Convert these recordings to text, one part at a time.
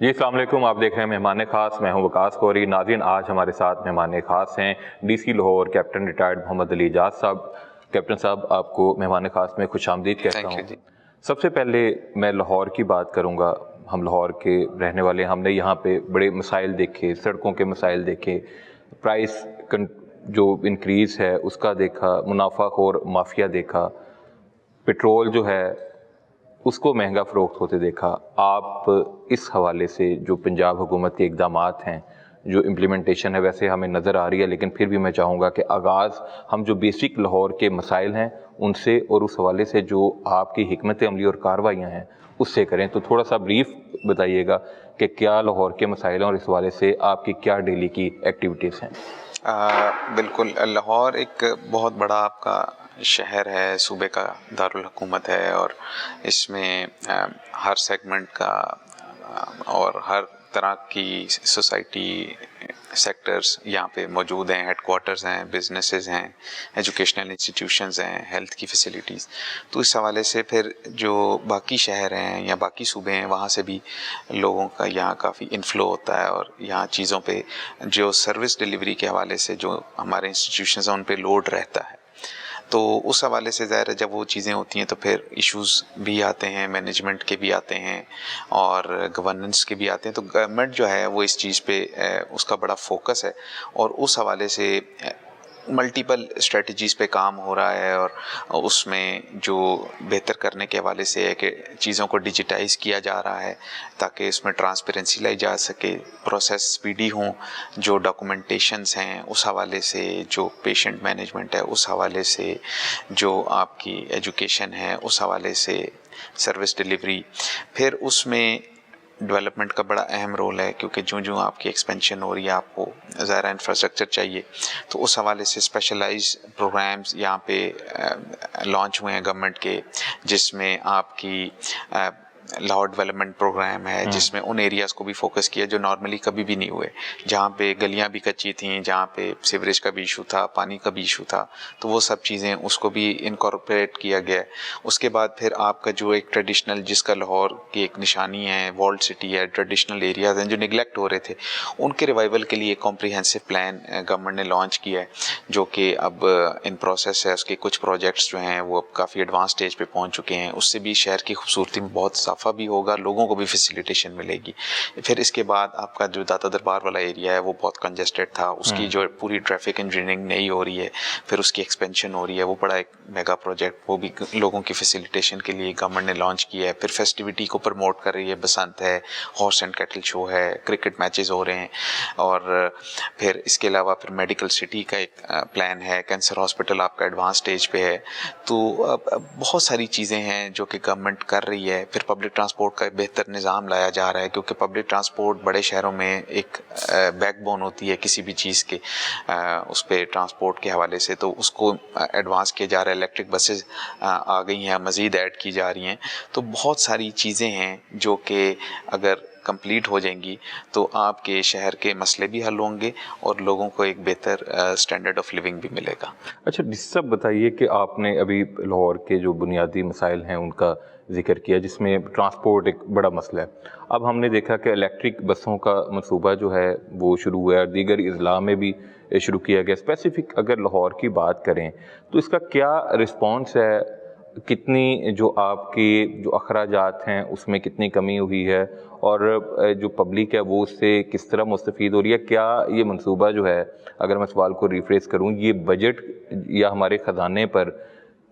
जी अस्सलाम वालेकुम। आप देख रहे हैं मेहमान ख़ास। मैं हूं वकास कोरी। नाज़रीन, आज हमारे साथ मेहमान ख़ास हैं DC Lahore captain retired Mohammad Ali Ejaz साहब। कैप्टन साहब, आपको मेहमान ख़ास में खुशामदीद कहता थैंक हूं। यू जी। सबसे पहले मैं लाहौर की बात करूंगा। हम लाहौर के रहने वाले, हमने यहाँ पे बड़े मसाइल देखे, सड़कों के मसाइल देखे, प्राइस जो इंक्रीज़ है उसका देखा, मुनाफाखोर माफिया देखा, पेट्रोल जो है उसको महंगा फ़रोख्त होते देखा। आप इस हवाले से जो पंजाब हुकूमत के इक़दामात हैं, जो इम्प्लीमेंटेशन है, वैसे हमें नज़र आ रही है, लेकिन फिर भी मैं चाहूँगा कि आगाज़ हम जो बेसिक लाहौर के मसाइल हैं उनसे, और उस हवाले से जो आपकी हिकमत अमली और कार्रवाइयाँ हैं उससे करें। तो थोड़ा सा ब्रीफ बताइएगा कि क्या लाहौर के मसाइल हैं और इस हवाले से आपकी क्या डेली की एक्टिविटीज़ हैं। बिल्कुल, लाहौर एक बहुत बड़ा आपका शहर है, सूबे का दारुल हुकूमत है और इसमें हर सेगमेंट का और हर तरह की सोसाइटी सेक्टर्स यहाँ पे मौजूद हैं। हेडक्वार्टर्स हैं, बिजनेसेस हैं, एजुकेशनल इंस्टीट्यूशंस हैं, हेल्थ की फैसिलिटीज़। तो इस हवाले से फिर जो बाकी शहर हैं या बाकी सूबे हैं वहाँ से भी लोगों का यहाँ काफ़ी इन्फ्लो होता है और यहाँ चीज़ों पे जो सर्विस डिलीवरी के हवाले से जो हमारे इंस्टीट्यूशंस हैं उन पे लोड रहता है। तो उस हवाले से ज़ाहिर है जब वो चीज़ें होती हैं तो फिर इश्यूज़ भी आते हैं, मैनेजमेंट के भी आते हैं और गवर्नेंस के भी आते हैं। तो गवर्नमेंट जो है वो इस चीज़ पे उसका बड़ा फोकस है और उस हवाले से मल्टीपल स्ट्रेटजीज़ पे काम हो रहा है और उसमें जो बेहतर करने के हवाले से है कि चीज़ों को डिजिटाइज़ किया जा रहा है ताकि इसमें ट्रांसपेरेंसी लाई जा सके, प्रोसेस स्पीडी हों, जो डॉक्यूमेंटेशंस हैं उस हवाले से, जो पेशेंट मैनेजमेंट है उस हवाले से, जो आपकी एजुकेशन है उस हवाले से, सर्विस डिलीवरी। फिर उसमें डेवलपमेंट का बड़ा अहम रोल है क्योंकि जो आपकी एक्सपेंशन हो रही है आपको ज़्यादा इंफ्रास्ट्रक्चर चाहिए। तो उस हवाले से स्पेशलाइज प्रोग्राम्स यहाँ पे लॉन्च हुए हैं गवर्नमेंट के, जिसमें आपकी लाहौर डेवलपमेंट प्रोग्राम है जिसमें उन एरियाज़ को भी फोकस किया जो नॉर्मली कभी भी नहीं हुए, जहाँ पे गलियाँ भी कच्ची थीं, जहाँ पे सीवरेज का भी इशू था, पानी का भी इशू था, तो वो सब चीज़ें उसको भी इनकॉर्पोरेट किया गया है। उसके बाद फिर आपका जो एक ट्रेडिशनल, जिसका लाहौर की एक निशानी है, वॉल्ड सिटी है, ट्रेडिशनल एरियाज़ हैं जो निगलेक्ट हो रहे थे, उनके रिवाइवल के लिए कॉम्प्रिहेंसिव प्लान गवर्नमेंट ने लॉन्च किया है जो कि अब इन प्रोसेस है। उसके कुछ प्रोजेक्ट्स जो हैं वो अब काफ़ी एडवांस स्टेज पे पहुँच चुके हैं। उससे भी शहर की खूबसूरती में बहुत इजाफा भी होगा, लोगों को भी फैसिलिटेशन मिलेगी। फिर इसके बाद आपका जो दाता दरबार वाला एरिया है वो बहुत कंजेस्टेड था, उसकी जो पूरी ट्रैफिक इंजीनियरिंग नई हो रही है, फिर उसकी एक्सपेंशन हो रही है, वो बड़ा एक मेगा प्रोजेक्ट, वो भी लोगों की फैसिलिटेशन के लिए गवर्नमेंट ने लॉन्च किया है। फिर फेस्टिविटी को प्रमोट कर रही है, बसंत है, हॉर्स एंड कैटल शो है, क्रिकेट मैचेस हो रहे हैं और फिर इसके अलावा फिर मेडिकल सिटी का एक प्लान है, कैंसर हॉस्पिटल आपका एडवांस स्टेज पे है। तो बहुत सारी चीज़ें हैं जो कि गवर्नमेंट कर रही है। फिर पब्लिक ट्रांसपोर्ट का बेहतर निज़ाम लाया जा रहा है क्योंकि पब्लिक ट्रांसपोर्ट बड़े शहरों में एक बैकबोन होती है किसी भी चीज़ के, उस पर ट्रांसपोर्ट के हवाले से, तो उसको एडवांस किया जा रहा है। इलेक्ट्रिक बसेस आ गई हैं, मज़ीद ऐड की जा रही हैं। तो बहुत सारी चीज़ें हैं जो कि अगर कंप्लीट हो जाएंगी तो आपके शहर के मसले भी हल होंगे और लोगों को एक बेहतर स्टैंडर्ड ऑफ लिविंग भी मिलेगा। अच्छा, सब बताइए कि आपने अभी लाहौर के जो बुनियादी मसाइल हैं उनका जिक्र किया, जिसमें ट्रांसपोर्ट एक बड़ा मसला है। अब हमने देखा कि इलेक्ट्रिक बसों का मंसूबा जो है वो शुरू हुआ है और दीगर अज़ला में भी शुरू किया गया। स्पेसिफ़िक अगर लाहौर की बात करें तो इसका क्या रिस्पॉन्स है, कितनी जो आपके जो अखराजात हैं उसमें कितनी कमी हुई है और जो पब्लिक है वो उससे किस तरह मुस्तफ़ीद हो रही है। क्या ये मंसूबा जो है, अगर मैं सवाल को रिफ्रेस करूँ, ये बजट या हमारे ख़जाने पर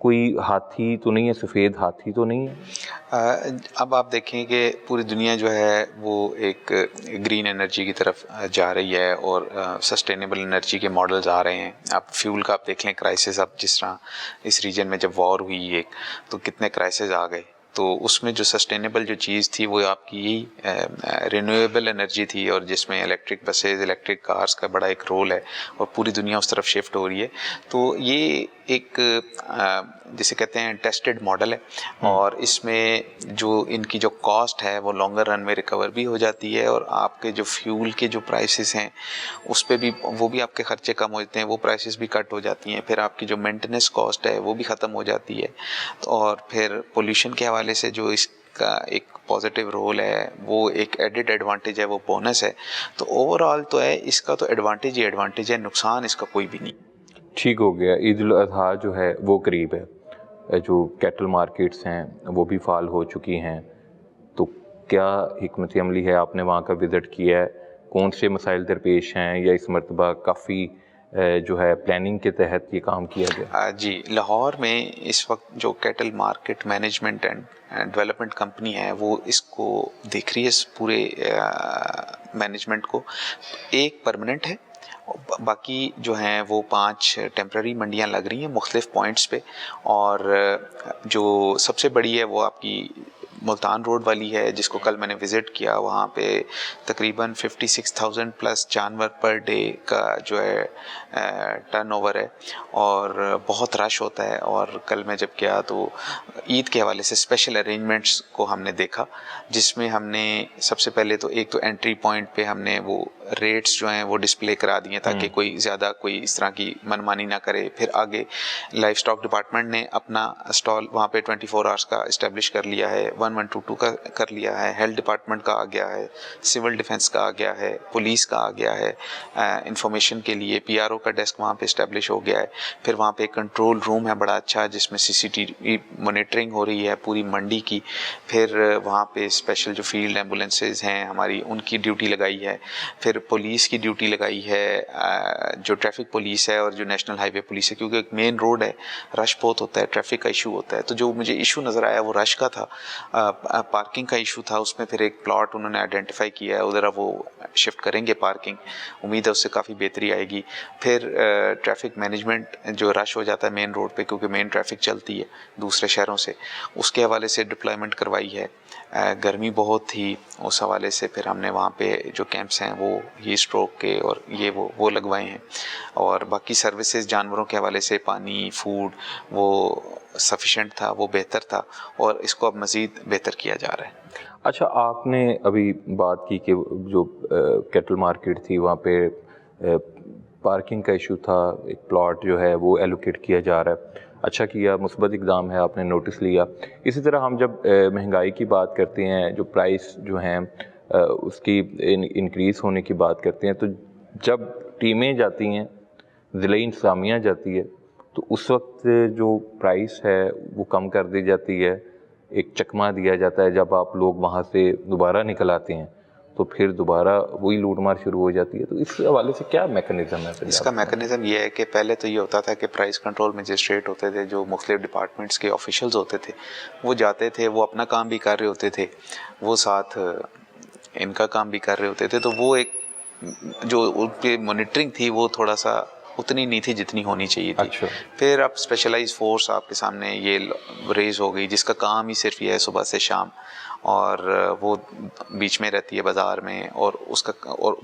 कोई हाथी तो नहीं है, सफ़ेद हाथी तो नहीं है? अब आप देखें कि पूरी दुनिया जो है वो एक ग्रीन एनर्जी की तरफ जा रही है और सस्टेनेबल एनर्जी के मॉडल्स आ रहे हैं। आप फ्यूल का आप देख लें क्राइसिस, अब जिस तरह इस रीजन में जब वॉर हुई एक, तो कितने क्राइसिस आ गए। तो उसमें जो सस्टेनेबल जो चीज़ थी वो आपकी यही रिन्यूएबल एनर्जी थी और जिसमें इलेक्ट्रिक बसेज, इलेक्ट्रिक कार्स का बड़ा एक रोल है और पूरी दुनिया उस तरफ शिफ्ट हो रही है। तो ये एक जिसे कहते हैं टेस्टेड मॉडल है और इसमें जो इनकी जो कॉस्ट है वो लॉन्गर रन में रिकवर भी हो जाती है और आपके जो फ्यूल के जो प्राइसेस हैं उस पर भी, वो भी आपके खर्चे कम हो जाते हैं, वो प्राइसेस भी कट हो जाती हैं। फिर आपकी जो मेंटेनेंस कॉस्ट है वो भी ख़त्म हो जाती है और फिर पोल्यूशन के हवाले से जो इस का एक पॉजिटिव रोल है, वो एक एडेड एडवांटेज है, वो बोनस है। तो ओवरऑल तो है, इसका तो एडवांटेज ही एडवांटेज है, नुकसान इसका कोई भी नहीं। ठीक हो गया। ईद उल अज़हा जो है वो करीब है, जो कैटल मार्केट्स हैं वो भी फाल हो चुकी हैं, तो क्या हिकमत अमली है? आपने वहाँ का विज़िट किया है, कौन से मसाइल दरपेश हैं, या इस मरतबा काफ़ी जो है प्लानिंग के तहत ये काम किया गया? जी, लाहौर में इस वक्त जो cattle market management and development company है, वो इसको देख रही है, इस पूरे मैनेजमेंट को। एक परमानेंट है, बाकी जो हैं वो 5 टेम्प्ररी मंडियां लग रही हैं मुख्तलिफ पॉइंट्स पे, और जो सबसे बड़ी है वो आपकी मुल्तान रोड वाली है, जिसको कल मैंने विज़िट किया। वहाँ पे तकरीबन 56,000 प्लस जानवर पर डे का जो है टर्नओवर है, और बहुत रश होता है। और कल मैं जब गया तो ईद के हवाले से स्पेशल अरेंजमेंट्स को हमने देखा, जिसमें हमने सबसे पहले तो एक तो एंट्री पॉइंट पे हमने वो रेट्स जो हैं वो डिस्प्ले करा दिए, ताकि कोई ज़्यादा कोई इस तरह की मनमानी ना करे। फिर आगे लाइफ स्टॉक डिपार्टमेंट ने अपना स्टॉल वहाँ पे 24 आवर्स का इस्टेब्लिश कर लिया है, 1122 का कर लिया है, हेल्थ डिपार्टमेंट का आ गया है, सिविल डिफेंस का आ गया है, पुलिस का आ गया है, इंफॉर्मेशन के लिए PRO का डेस्क वहाँ पे इस्टेब्लिश हो गया है। फिर वहाँ पे एक कंट्रोल रूम है बड़ा अच्छा, जिसमें CCTV मॉनिटरिंग हो रही है पूरी मंडी की। फिर वहाँ पे स्पेशल जो फील्ड एम्बुलेंसेज हैं हमारी, उनकी ड्यूटी लगाई है। फिर पुलिस की ड्यूटी लगाई है, जो ट्रैफिक पुलिस है और जो नेशनल हाईवे पुलिस है, क्योंकि एक मेन रोड है, रश बहुत होता है, ट्रैफिक का इशू होता है। तो जो मुझे इशू नज़र आया वो रश का था, पार्किंग का इशू था। उसमें फिर एक प्लॉट उन्होंने आइडेंटिफाई किया है, उधर वो शिफ्ट करेंगे पार्किंग, उम्मीद है उससे काफ़ी बेहतरी आएगी। फिर ट्रैफिक मैनेजमेंट, जो रश हो जाता है मेन रोड पे क्योंकि मेन ट्रैफिक चलती है दूसरे शहरों से, उसके हवाले से डिप्लॉयमेंट करवाई है। गर्मी बहुत थी, उस हवाले से फिर हमने वहाँ पे जो कैंप्स हैं वो हीट स्ट्रोक के और ये वो लगवाए हैं। और बाकी सर्विसेज जानवरों के हवाले से पानी, फूड वो सफिशेंट था, वो बेहतर था, और इसको अब मज़ीद बेहतर किया जा रहा है। अच्छा, आपने अभी बात की कि जो कैटल मार्केट थी वहाँ पे पार्किंग का इशू था, एक प्लॉट जो है वो एलोकेट किया जा रहा है। अच्छा किया, मुस्बत इक़दाम है, आपने नोटिस लिया। इसी तरह हम जब महंगाई की बात करते हैं, जो प्राइस जो हैं उसकी इंक्रीज़ होने की बात करते हैं, तो जब टीमें जाती हैं, ज़िले इंतज़ामिया जाती है, तो उस वक्त जो प्राइस है वो कम कर दी जाती है, एक चकमा दिया जाता है। जब आप लोग वहाँ से दोबारा निकल आते हैं तो फिर दोबारा वही लूटमार शुरू हो जाती है। तो इस हवाले से क्या मैकेनिज़्म है? इसका मैकेनिज़्म ये है कि पहले तो ये होता था कि प्राइस कंट्रोल मजिस्ट्रेट होते थे, जो मुख्तलिफ डिपार्टमेंट्स के ऑफिशियल्स होते थे, वो जाते थे, वो अपना काम भी कर रहे होते थे, वो साथ इनका काम भी कर रहे होते थे। तो वो एक जो उनकी मॉनिटरिंग थी वो थोड़ा सा उतनी नहीं थी जितनी होनी चाहिए थी। अच्छा। फिर अब स्पेशलाइज फोर्स आपके सामने ये रेज हो गई, जिसका काम ही सिर्फ ये है सुबह से शाम, और वो बीच में रहती है बाज़ार में, और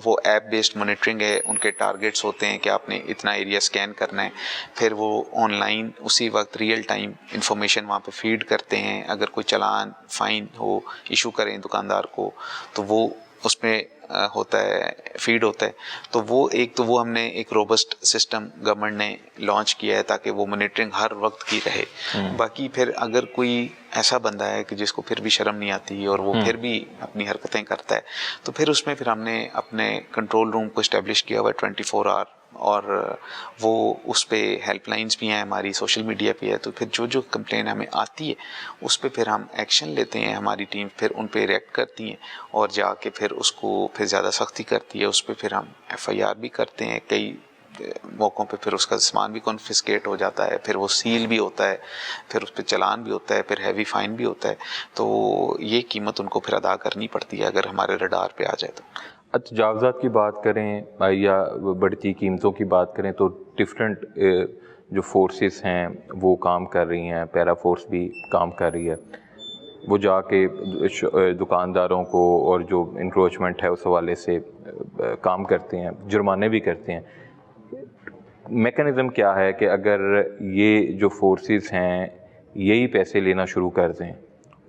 वो ऐप बेस्ड मॉनिटरिंग है। उनके टारगेट्स होते हैं कि आपने इतना एरिया स्कैन करना है, फिर वो ऑनलाइन उसी वक्त रियल टाइम इंफॉर्मेशन वहाँ पे फीड करते हैं। अगर कोई चालान फ़ाइन हो इशू करें दुकानदार को, तो वो उसमें होता है, फीड होता है। तो वो हमने एक रोबस्ट सिस्टम गवर्नमेंट ने लॉन्च किया है, ताकि वो मॉनिटरिंग हर वक्त की रहे। बाकी फिर अगर कोई ऐसा बंदा है कि जिसको फिर भी शर्म नहीं आती और वो फिर भी अपनी हरकतें करता है, तो फिर उसमें फिर हमने अपने कंट्रोल रूम को इस्टेब्लिश किया हुआ है 24 आवर, और वो उस पे हेल्पलाइंस भी हैं हमारी, सोशल मीडिया पे है। तो फिर जो कंप्लेन हमें आती है उस पे फिर हम एक्शन लेते हैं, हमारी टीम फिर उन पे रिएक्ट करती है और जाके फिर उसको फिर ज़्यादा सख्ती करती है। उस पे फिर हम FIR भी करते हैं, कई मौक़ों पे फिर उसका सामान भी कॉन्फिस्केट हो जाता है, फिर वो सील भी होता है, फिर उस पर चालान भी होता है, फिर हैवी फाइन भी होता है। तो ये कीमत उनको फिर अदा करनी पड़ती है अगर हमारे रडार पे आ जाए तो। तजावज़ात की बात करें या बढ़ती कीमतों की बात करें, तो डिफरेंट जो फोर्सेस हैं वो काम कर रही हैं, पैरा फोर्स भी काम कर रही है, वो जाके दुकानदारों को और जो इंक्रोचमेंट है उस हवाले से काम करते हैं, जुर्माने भी करते हैं। मैकेनिज़्म क्या है कि अगर ये जो फोर्सेस हैं यही पैसे लेना शुरू कर दें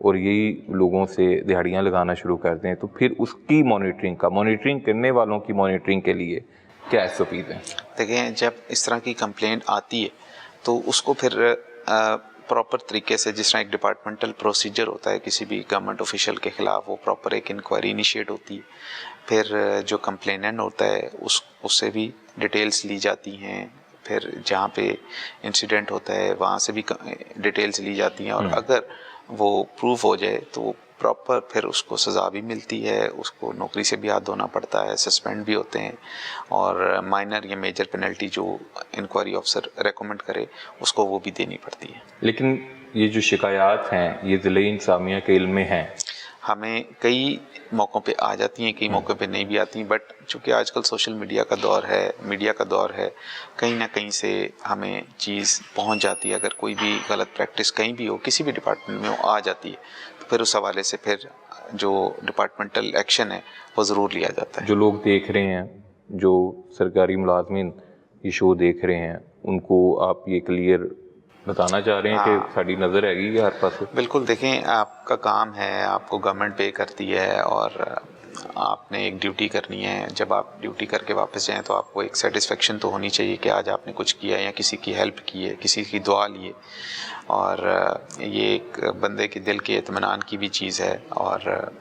और यही लोगों से दिहाड़ियाँ लगाना शुरू कर दें, तो फिर उसकी मॉनिटरिंग करने वालों की मॉनिटरिंग के लिए क्या SOPs हैं? देखें, जब इस तरह की कंप्लेंट आती है तो उसको फिर प्रॉपर तरीके से, जिस तरह एक डिपार्टमेंटल प्रोसीजर होता है किसी भी गवर्नमेंट ऑफिशियल के ख़िलाफ़, वो प्रॉपर एक इंक्वायरी इनिशिएट होती है। फिर जो कंप्लेनेंट होता है उससे भी डिटेल्स ली जाती हैं। फिर जहाँ पे इंसिडेंट होता है वहाँ से भी डिटेल्स ली जाती हैं, और अगर वो प्रूफ हो जाए तो प्रॉपर फिर उसको सज़ा भी मिलती है, उसको नौकरी से भी हाथ धोना पड़ता है, सस्पेंड भी होते हैं, और माइनर या मेजर पेनल्टी जो इंक्वायरी ऑफिसर रेकमेंड करे उसको वो भी देनी पड़ती है। लेकिन ये जो शिकायत हैं ये ज़िले इंतज़ामिया के इल्म में हैं, हमें कई मौक़ों पे आ जाती हैं, कई मौक़ों पे नहीं भी आती, बट चूँकि आजकल सोशल मीडिया का दौर है, मीडिया का दौर है, कहीं ना कहीं से हमें चीज़ पहुंच जाती है। अगर कोई भी गलत प्रैक्टिस कहीं भी हो, किसी भी डिपार्टमेंट में वो आ जाती है, तो फिर उस हवाले से फिर जो डिपार्टमेंटल एक्शन है वो ज़रूर लिया जाता है। जो लोग देख रहे हैं, जो सरकारी मुलाजमीन ये शो देख रहे हैं, उनको आप ये क्लियर बताना चाह रहे हैं कि साड़ी नज़र हैगी हर पास? बिल्कुल, देखें, आपका काम है, आपको गवर्नमेंट पे करती है और आपने एक ड्यूटी करनी है। जब आप ड्यूटी करके वापस जाएं तो आपको एक सेटिस्फेक्शन तो होनी चाहिए कि आज आपने कुछ किया या किसी की हेल्प की है, किसी की दुआ ली है, और ये एक बंदे के दिल के इत्मीनान की भी चीज़ है। और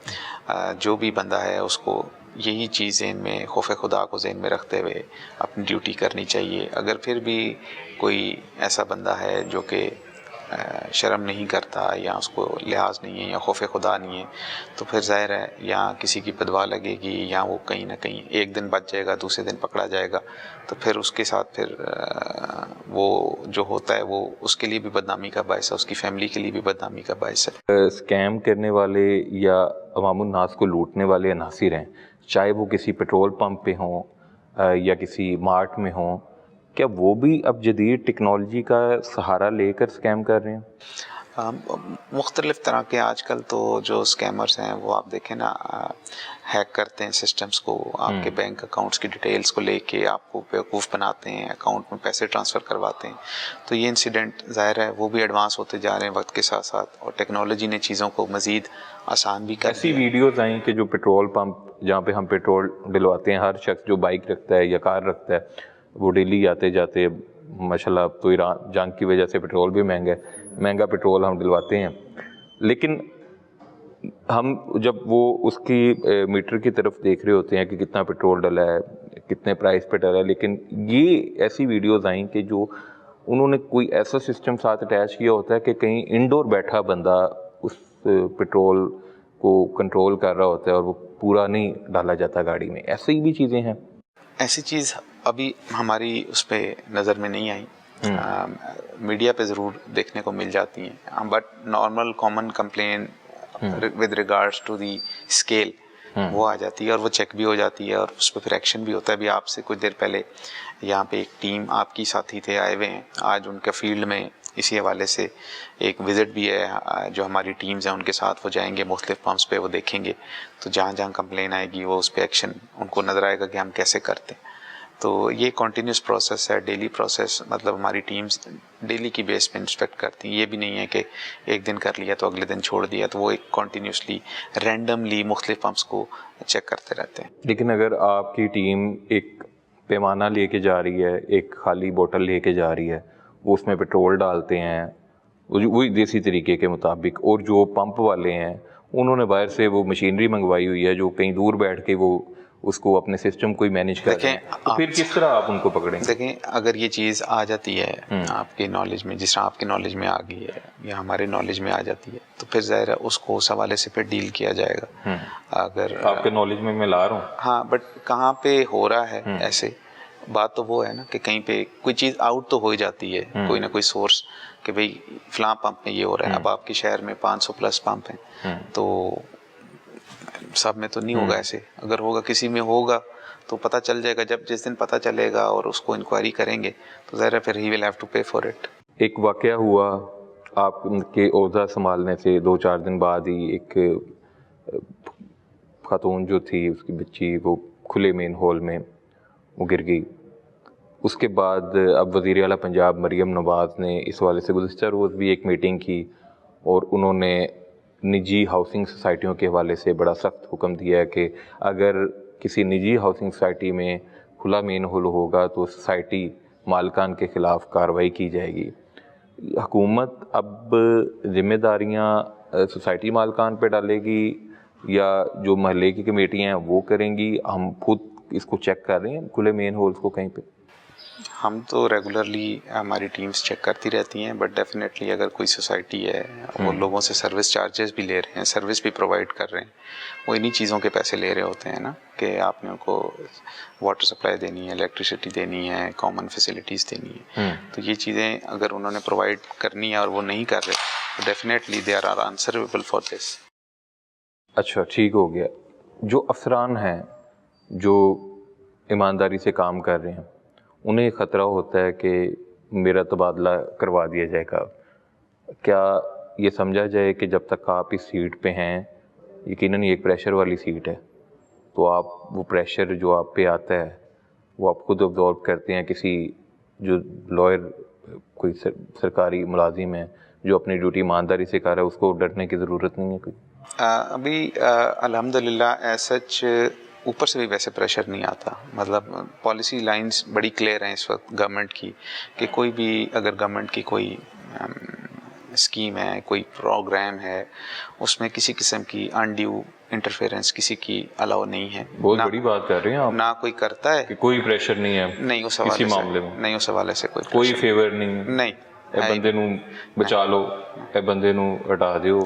जो भी बंदा है उसको यही चीज़ ज़हन में, खौफ खुदा को ज़हन में रखते हुए अपनी ड्यूटी करनी चाहिए। अगर फिर भी कोई ऐसा बंदा है जो कि शर्म नहीं करता, या उसको लिहाज नहीं है, या खौफ खुदा नहीं है, तो फिर ज़ाहिर है या किसी की बदवा लगेगी, या वो कहीं ना कहीं एक दिन बच जाएगा, दूसरे दिन पकड़ा जाएगा, तो फिर उसके साथ फिर वो जो होता है वो उसके लिए भी बदनामी का बायस है, उसकी फैमिली के लिए भी बदनामी का बायस है। स्कैम करने वाले या अवामुन नास को लूटने वाले अनासिर हैं, चाहे वो किसी पेट्रोल पंप पे हों या किसी मार्ट में हों, क्या वो भी अब जदीद टेक्नोलॉजी का सहारा लेकर स्कैम कर रहे हैं? मुख्तलिफ़ तरह के आजकल तो जो स्कैमर्स हैं वो आप देखें ना, हैक करते हैं सिस्टम्स को, आपके बैंक अकाउंट्स की डिटेल्स को लेके आपको बेवकूफ़ बनाते हैं, अकाउंट में पैसे ट्रांसफ़र करवाते हैं। तो ये इंसिडेंट ज़ाहिर है वो भी एडवांस होते जा रहे हैं वक्त के साथ साथ, और टेक्नोलॉजी ने चीज़ों को मज़ीद आसान भी कर ऐसी वीडियोज़ आई कि जो पेट्रोल पंप जहाँ पे हम पेट्रोल डलवाते हैं, हर शख्स जो बाइक रखता है या कार रखता है वो डेली आते जाते, माशाल्लाह अब तो ईरान जंग की वजह से पेट्रोल भी महंगा पेट्रोल हम डलवाते हैं, लेकिन हम जब वो उसकी मीटर की तरफ देख रहे होते हैं कि कितना पेट्रोल डला है, कितने प्राइस पे डला है, लेकिन ये ऐसी वीडियोज़ आई कि जो उन्होंने कोई ऐसा सिस्टम साथ अटैच किया होता है कि कहीं इंडोर बैठा बंदा उस पेट्रोल को कंट्रोल कर रहा होता है और वो पूरा नहीं डाला जाता गाड़ी में। ऐसी भी चीज़ें हैं। ऐसी चीज़ अभी हमारी उस पर नज़र में नहीं आई, मीडिया पे ज़रूर देखने को मिल जाती हैं, but normal common complain with regards to the scale वो आ जाती है और वो चेक भी हो जाती है और उस पर फिर एक्शन भी होता है। अभी आपसे कुछ देर पहले यहाँ पे एक टीम आपकी साथी थे आए हुए हैं, आज उनके फील्ड में इसी हवाले से एक विज़िट भी है, जो हमारी टीम्स हैं उनके साथ वो जाएंगे मुख्तलिफ पंप्स पे, वो देखेंगे, तो जहाँ जहाँ कंप्लेन आएगी वो उस पर एक्शन उनको नज़र आएगा कि हम कैसे करते हैं। तो ये कॉन्टीन्यूस प्रोसेस है, डेली प्रोसेस, मतलब हमारी टीम्स डेली की बेस पे इंस्पेक्ट करती हैं। ये भी नहीं है कि एक दिन कर लिया तो अगले दिन छोड़ दिया, तो वो एक कॉन्टीन्यूसली रैंडमली मुख्तलिफ पंप्स को चेक करते रहते हैं। लेकिन अगर आपकी टीम एक पैमाना लेके जा रही है, एक खाली बोतल लेके जा रही है, वो उसमें पेट्रोल डालते हैं वही देसी तरीके के मुताबिक, और जो पंप वाले हैं उन्होंने बाहर से वो मशीनरी मंगवाई हुई है जो कहीं दूर बैठ के वो उसको अपने सिस्टम को ही मैनेज कर रहे हैं, तो फिर किस तरह आप उनको पकड़ें? देखें, अगर ये चीज़ आ जाती है आपके नॉलेज में, जिस तरह आपके नॉलेज में आ गई है या हमारे नॉलेज में आ जाती है, तो फिर ज़ाहिर है उसको उस हवाले से फिर डील किया जाएगा। अगर आपके नॉलेज में मैं ला रहा हूँ, हाँ, बट कहाँ पे हो रहा है ऐसे, बात तो वो है ना कि कहीं पे कोई चीज़ आउट तो हो ही जाती है, कोई ना कोई सोर्स कि भाई फलां पंप में ये हो रहा है। अब आपके शहर में 500 प्लस पंप हैं, तो सब में तो नहीं होगा ऐसे, अगर होगा किसी में होगा तो पता चल जाएगा। जब जिस दिन पता चलेगा और उसको इंक्वायरी करेंगे तो ज़ाहिर है फिर ही विल हैव टू पे फॉर इट। एक वाक़या हुआ आपके ओहदा संभालने से 2-4 दिन बाद ही, एक खातून जो थी उसकी बच्ची वो खुले मेन हॉल में वो गिर गई। उसके बाद अब वज़ीर आला पंजाब मरियम नवाज़ ने इस वाले से गुज़िश्ता रोज़ भी एक मीटिंग की और उन्होंने निजी हाउसिंग सोसाइटियों के हवाले से बड़ा सख्त हुक्म दिया है कि अगर किसी निजी हाउसिंग सोसाइटी में खुला मेन होल होगा तो सोसाइटी मालकान के ख़िलाफ़ कार्रवाई की जाएगी। हुकूमत अब जिम्मेदारियां सोसाइटी मालकान पे डालेगी या जो महल्ले की कमेटियां हैं वो करेंगी? हम खुद इसको चेक कर रहे हैं खुले मेन होल्स को कहीं पे? हम तो रेगुलरली हमारी टीम्स चेक करती रहती हैं, बट डेफिनेटली अगर कोई सोसाइटी है वो लोगों से सर्विस चार्जेस भी ले रहे हैं, सर्विस भी प्रोवाइड कर रहे हैं, वो इन्हीं चीज़ों के पैसे ले रहे होते हैं ना, कि आपने उनको वाटर सप्लाई देनी है, इलेक्ट्रिसिटी देनी है, कॉमन फैसिलिटीज़ देनी है। तो ये चीज़ें अगर उन्होंने प्रोवाइड करनी है और वो नहीं कर रहे, तो definitely they are answerable for this. अच्छा, ठीक हो गया। जो अफसरान हैं जो ईमानदारी से काम कर रहे हैं, उन्हें ख़तरा होता है कि मेरा तबादला करवा दिया जाएगा। क्या ये समझा जाए कि जब तक आप इस सीट पे हैं, यकीनन ये एक प्रेशर वाली सीट है, तो आप वो प्रेशर जो आप पे आता है वो आप खुद अब्जॉर्ब करते हैं? किसी जो लॉयर कोई सरकारी मुलाजिम है जो अपनी ड्यूटी ईमानदारी से कर रहा है, उसको डरने की ज़रूरत नहीं है कोई? अभी अल्हम्दुलिल्लाह सच ऊपर से भी वैसे प्रेशर नहीं आता। मतलब पॉलिसी लाइंस बड़ी क्लियर हैं इस वक्त गवर्नमेंट की, कि कोई भी अगर गवर्नमेंट की कोई स्कीम है, कोई प्रोग्राम है, उसमें किसी किस्म की अनड्यू इंटरफेरेंस किसी की अलाउ नहीं है। बहुत बड़ी बात कर रहे हैं आप। ना कोई करता है कि कोई प्रेशर नहीं है, नहीं उस हवाले किसी से, मामले में नहीं उस हवाले से कोई फेवर नहीं है। नहीं, ए बंदे नू बचा लो, ए बंदे नू हटा दियो,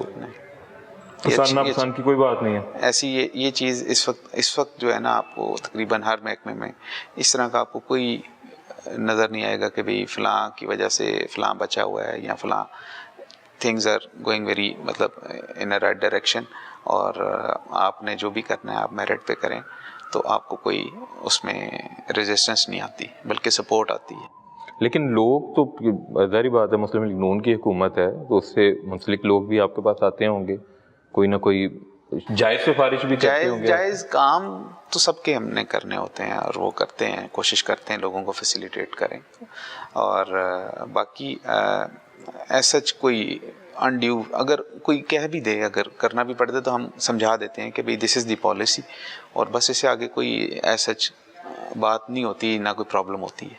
पसंद ना पसंद की कोई बात नहीं है। ऐसी ये चीज़ इस वक्त जो है ना, आपको तकरीबन हर महकमे में इस तरह का आपको कोई नज़र नहीं आएगा कि भाई फ़लाँ की वजह से फ़लाँ बचा हुआ है या फ़लाँ थिंग्स आर गोइंग वेरी मतलब इन अ राइट डायरेक्शन, और आपने जो भी करना है आप मेरिट पे करें, तो आपको कोई उसमें रेजिस्टेंस नहीं आती, बल्कि सपोर्ट आती है। लेकिन लोग तो, ज़ाहिर बात है मुस्लिम लीग नून की हुकूमत है, तो उससे मुंसलिक लोग भी आपके पास आते होंगे, कोई ना कोई जायज़ सिफारिश भी करते होंगे। जायज़ काम तो सबके हमने करने होते हैं और वो करते हैं, कोशिश करते हैं लोगों को फैसिलिटेट करें। और बाकी ऐसा कोई अनड्यू अगर कोई कह भी दे, अगर करना भी पड़ता तो हम समझा देते हैं कि भाई दिस इज़ द पॉलिसी, और बस इससे आगे कोई ऐसा बात नहीं होती, ना कोई प्रॉब्लम होती है।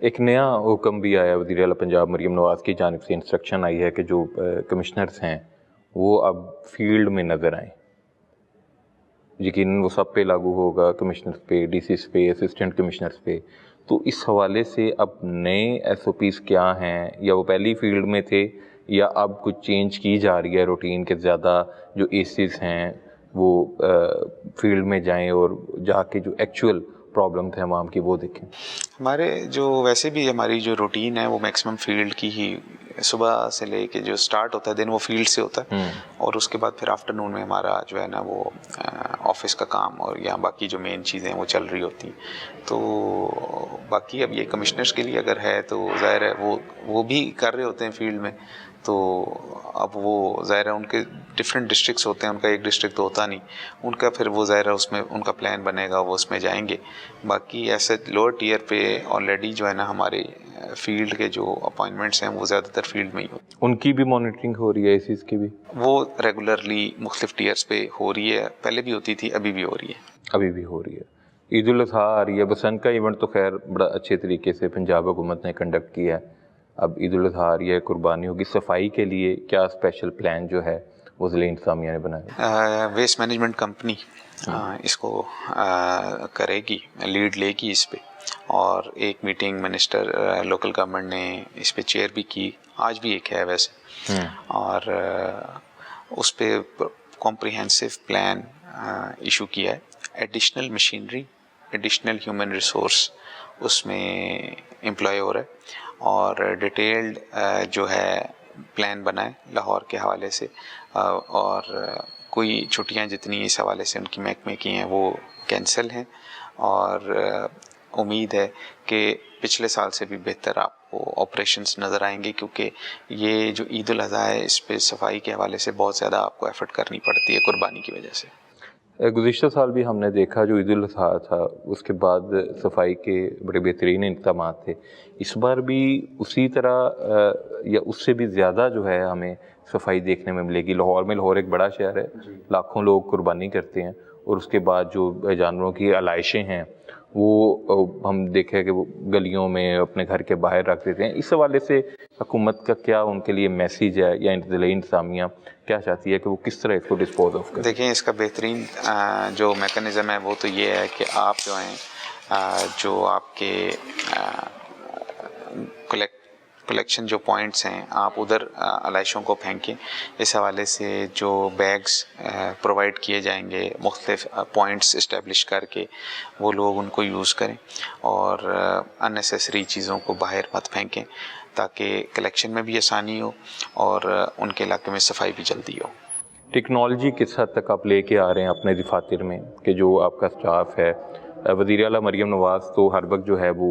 एक नया हुक्म भी आया वज़ीर आला पंजाब मरीम नवाज़ की जानिब से, इंस्ट्रक्शन आई है कि जो कमिश्नर्स हैं वो अब फील्ड में नज़र आएँ। यकीनन वो सब पे लागू होगा, कमिश्नर्स पे, डीसीस पे, असिस्टेंट कमिश्नर्स पे। तो इस हवाले से अब नए एसओपीज़ क्या हैं, या वो पहले ही फील्ड में थे, या अब कुछ चेंज की जा रही है रूटीन के, ज़्यादा जो एसीज़ हैं वो फील्ड में जाएं और जाके जो एक्चुअल प्रॉब्लम थे आवाम की वो देखें? हमारे जो वैसे भी हमारी जो रूटीन है वो मैक्सिमम फील्ड की ही, सुबह से लेके जो स्टार्ट होता है दिन वो फील्ड से होता है, और उसके बाद फिर आफ्टरनून में हमारा जो है ना वो ऑफिस का काम और या बाकी जो मेन चीज़ें वो चल रही होती। तो बाकी अब ये कमिश्नर्स के लिए अगर है तो ज़ाहिर है वो भी कर रहे होते हैं फील्ड में, तो अब वो ज़ाहिर है उनके डिफरेंट डिस्ट्रिक्ट्स होते हैं, उनका एक डिस्ट्रिक्ट तो होता नहीं, उनका फिर वो ज़ाहिर है उसमें उनका प्लान बनेगा, वो उसमें जाएंगे। बाकी ऐसे लोअर टीयर पे ऑलरेडी जो है ना हमारे फील्ड के जो अपॉइंटमेंट्स हैं वो ज़्यादातर फील्ड में ही होते हैं। उनकी भी मॉनिटरिंग हो रही है इस चीज़ की भी? वो रेगुलरली मुख्तलिफ टीयर्स पे हो रही है, पहले भी होती थी, अभी भी हो रही है। अभी भी हो रही है। ईद उल अज़हा आ रही है, बसंत का इवेंट तो खैर बड़ा अच्छे तरीके से पंजाब हुकूमत ने कंडक्ट किया है। अब ईद उल अज़हा आ रही है, कुर्बानी होगी, सफाई के लिए क्या स्पेशल प्लान जो है वो ज़िले इंतज़ामिया ने बनाया? वेस्ट मैनेजमेंट कंपनी इसको करेगी, लीड लेगी इस पे, और एक मीटिंग मिनिस्टर लोकल गवर्नमेंट ने इस पे चेयर भी की, आज भी एक है वैसे, और उस पे कॉम्प्रिहेंसिव प्लान इशू किया है। Additional machinery, additional human resource उसमें एम्प्लॉय हो रहा है, और डिटेल्ड जो है प्लान बना है लाहौर के हवाले से, और कोई छुट्टियां जितनी इस हवाले से उनकी महकमे की हैं वो कैंसिल हैं, और उम्मीद है कि पिछले साल से भी बेहतर आपको ऑपरेशंस नज़र आएंगे, क्योंकि ये जो ईद उल अज़हा है इस पे सफाई के हवाले से बहुत ज़्यादा आपको एफर्ट करनी पड़ती है कुर्बानी की वजह से। गुज़िश्ता साल भी हमने देखा जो ईद उल अज़हा था उसके बाद सफाई के बड़े बेहतरीन इंतज़ाम थे। इस बार भी उसी तरह या उससे भी ज़्यादा जो है हमें सफाई देखने में मिलेगी। लाहौर एक बड़ा शहर है, लाखों लोग कुर्बानी करते हैं, और उसके बाद जो जानवरों की आलाइशें हैं वो हम देखे कि वो गलियों में अपने घर के बाहर रख देते हैं। इस हवाले से हुकूमत का क्या उनके लिए मैसेज है, या ज़िला इंतज़ामिया क्या चाहती है कि वो किस तरह इसको डिस्पोज ऑफ करें? देखिए, इसका बेहतरीन जो मैकेनिज़्म है वो तो ये है कि आप जो हैं जो आपके कलेक्शन जो पॉइंट्स हैं आप उधर आलाइशों को फेंकें। इस हवाले से जो बैग्स प्रोवाइड किए जाएंगे मुख्तलिफ पॉइंट्स इस्टेब्लिश करके, वो लोग उनको यूज़ करें और अननेसेसरी चीज़ों को बाहर मत फेंकें, ताकि कलेक्शन में भी आसानी हो और उनके इलाके में सफाई भी जल्दी हो। टेक्नोलॉजी किस हद तक आप लेके आ रहे हैं अपने दफातर में, कि जो आपका स्टाफ है, वज़ीर आला मरियम नवाज़ तो हर वक्त जो है वो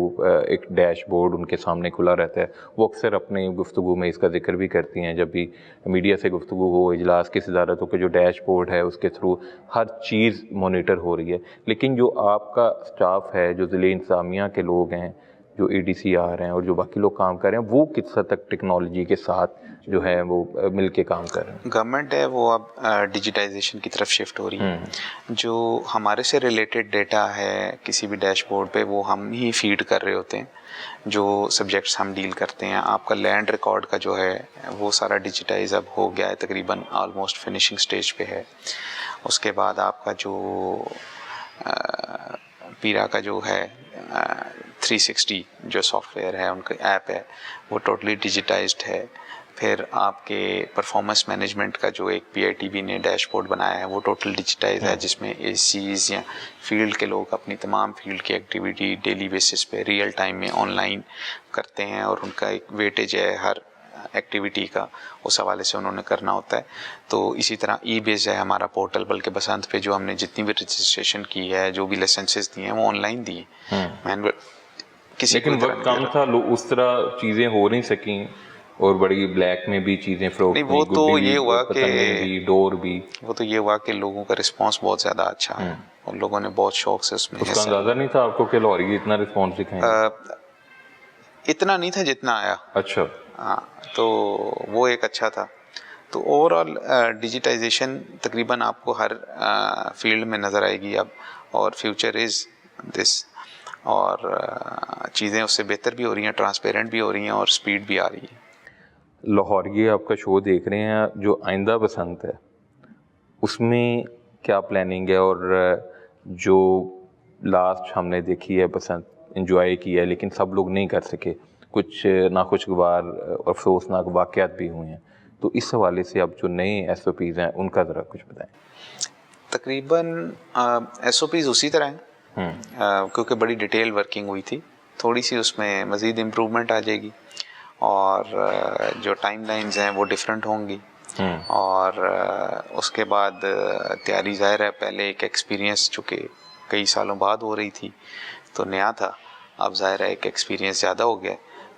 एक डैशबोर्ड उनके सामने खुला रहता है, वो अक्सर अपनी गुफ्तगू में इसका जिक्र भी करती हैं जब भी मीडिया से गुफ्तगू हो, इजलास की सदारतों के जो डैशबोर्ड है उसके थ्रू हर चीज़ मोनीटर हो रही है। लेकिन जो आपका स्टाफ है, जो ज़िले इंतज़ामिया के लोग हैं, जो ADCR हैं और जो बाकी लोग काम कर रहे हैं, वो किस हद तक टेक्नोलॉजी के साथ जो है वो मिल के काम कर रहे हैं? गवर्नमेंट है वो अब डिजिटाइजेशन की तरफ शिफ्ट हो रही है। जो हमारे से रिलेटेड डेटा है किसी भी डैशबोर्ड पे वो हम ही फीड कर रहे होते हैं। जो सब्जेक्ट्स हम डील करते हैं, आपका लैंड रिकॉर्ड का जो है वो सारा डिजिटाइज अब हो गया है, तकरीबन ऑलमोस्ट फिनिशिंग स्टेज पे है। उसके बाद आपका जो पीरा का जो है 360 जो सॉफ्टवेयर है, उनका ऐप है, वो टोटली डिजिटाइज्ड है। फिर आपके परफॉर्मेंस मैनेजमेंट का जो एक PITB ने डैशबोर्ड बनाया है वो टोटल डिजिटाइज है, जिसमें ACs या फील्ड के लोग अपनी तमाम फील्ड की एक्टिविटी डेली बेसिस पे रियल टाइम में ऑनलाइन करते हैं और उनका एक वेटेज है हर एक्टिविटी का, उस हवाले से उन्होंने करना होता है। तो इसी तरह E-बेस है हमारा पोर्टल, बल्कि बसंत पे जो हमने जितनी भी रजिस्ट्रेशन की है, जो भी लाइसेंसेस दिए हैं वो ऑनलाइन दिए। मैनुअल किसी लेकिन वक्त कम था, उस तरह चीज़ें हो नहीं सकी और बड़ी ब्लैक में भी चीज़ें फ्रोक नहीं, वो तो ये हुआ कि डोर भी, वो तो ये हुआ कि लोगों का रिस्पांस बहुत ज़्यादा अच्छा है और लोगों ने बहुत शौक से उसमें उसका अंदाज़ा नहीं था आपको कि लाहौरी इतना रिस्पांस दिखाएंगे? इतना नहीं था जितना आया। अच्छा। हाँ, तो वो एक अच्छा था। तो ओवरऑल डिजिटाइजेशन तकरीबन आपको हर फील्ड में नज़र आएगी अब, और फ्यूचर इज़ दिस, और चीज़ें उससे बेहतर भी हो रही हैं, ट्रांसपेरेंट भी हो रही हैं और स्पीड भी आ रही है। लाहौर ये आपका शो देख रहे हैं, जो आइंदा बसंत है उसमें क्या प्लानिंग है, और जो लास्ट हमने देखी है बसंत एंजॉय की है लेकिन सब लोग नहीं कर सके, कुछ नाखुशगवार और अफसोसनाक वाक़यात भी हुए हैं, तो इस हवाले से अब जो नए SOPs हैं उनका ज़रा कुछ बताएं। तकरीबन SOPs उसी तरह हैं, क्योंकि बड़ी डिटेल वर्किंग हुई थी, थोड़ी सी उसमें मज़ीद इम्प्रूवमेंट आ जाएगी और जो टाइमलाइंस हैं वो डिफरेंट होंगी। और उसके बाद तैयारी ज़ाहिर है, पहले एक एक्सपीरियंस चूँकि कई सालों बाद हो रही थी तो नया था, अब ज़ाहिर है एक एक्सपीरियंस ज़्यादा हो गया,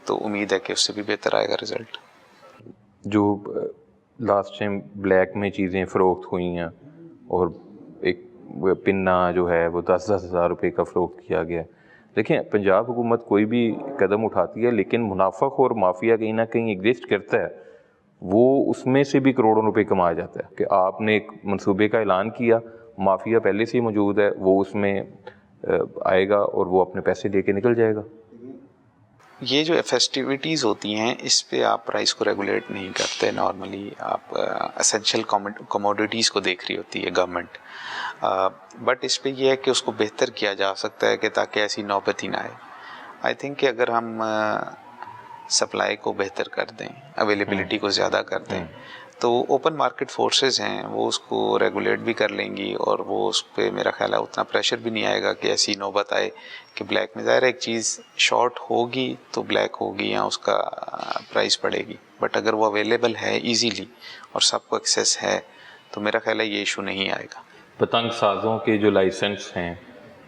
तो उम्मीद है कि उससे भी बेहतर आएगा रिज़ल्ट। जो लास्ट टाइम ब्लैक में चीज़ें फ़रोख्त हुई हैं और एक पिन्ना जो है वो 10-10 हज़ार रुपये का फ़रोख्त किया गया, देखिए पंजाब हुकूमत कोई भी कदम उठाती है लेकिन मुनाफक और माफिया कहीं ना कहीं एग्जिस्ट करता है, वो उसमें से भी करोड़ों रुपए कमाया जाता है। कि आपने एक मंसूबे का ऐलान किया, माफिया पहले से ही मौजूद है, वो उसमें आएगा और वो अपने पैसे दे के निकल जाएगा। ये जो फेस्टिविटीज़ होती हैं इस पे आप प्राइस को रेगुलेट नहीं करते नॉर्मली, आप एसेंशियल कमोडिटीज़ को देख रही होती है गवर्नमेंट, बट इस पे ये है कि उसको बेहतर किया जा सकता है कि ताकि ऐसी नौबत ही ना आए। आई थिंक कि अगर हम सप्लाई को बेहतर कर दें, अवेलेबिलिटी को ज़्यादा कर दें, तो ओपन मार्केट फोर्सेस हैं वो उसको रेगुलेट भी कर लेंगी और वो उस पर मेरा ख्याल है उतना प्रेशर भी नहीं आएगा कि ऐसी नौबत आए कि ब्लैक में। ज़ाहिर एक चीज़ शॉर्ट होगी तो ब्लैक होगी या उसका प्राइस बढ़ेगी, बट अगर वो अवेलेबल है इजीली और सबको एक्सेस है तो मेरा ख्याल है ये इशू नहीं आएगा। पतंग साज़ों के जो लाइसेंस हैं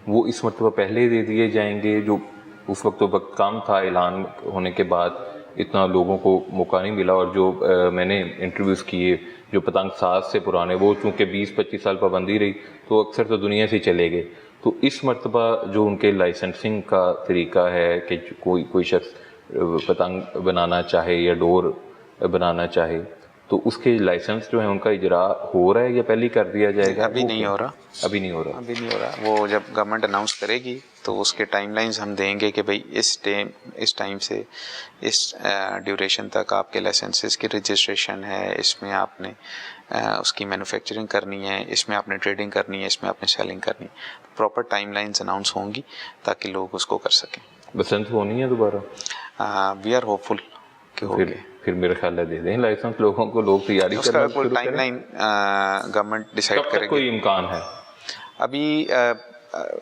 वो इस मरतबा पहले दे दिए जाएंगे, जो उस वक्त तो वक्त कम था, ऐलान होने के बाद इतना लोगों को मौका नहीं मिला, और जो मैंने इंटरव्यूज़ किए जो पतंग साज से पुराने, वो चूँकि 20-25 साल पाबंदी रही तो अक्सर तो दुनिया से चले गए, तो इस मरतबा जो उनके लाइसेंसिंग का तरीका है कि कोई शख्स पतंग बनाना चाहे या डोर बनाना चाहे तो उसके लाइसेंस जो है उनका इजरा हो रहा है या पहले ही कर दिया जाएगा? अभी नहीं हो रहा, अभी नहीं हो रहा। अभी नहीं हो रहा। वो जब गवर्नमेंट अनाउंस करेगी तो उसके टाइमलाइंस हम देंगे कि भाई इस टाइम से इस ड्यूरेशन तक आपके लाइसेंसेस की रजिस्ट्रेशन है, इसमें आपने उसकी मैन्युफैक्चरिंग करनी है, इसमें आपने ट्रेडिंग करनी है, इसमें आपने सेलिंग करनी है। प्रॉपर टाइमलाइंस अनाउंस होंगी ताकि लोग उसको कर सकें। बसंत होनी है दोबारा? वी आर होपफुल कि होगी। फिर मेरा ख्याल है दे दें लाइसेंस लोगों को, लोग तैयारी करना शुरू करें। टाइमलाइन गवर्नमेंट डिसाइड करेगी। कोई इम्कान है? अभी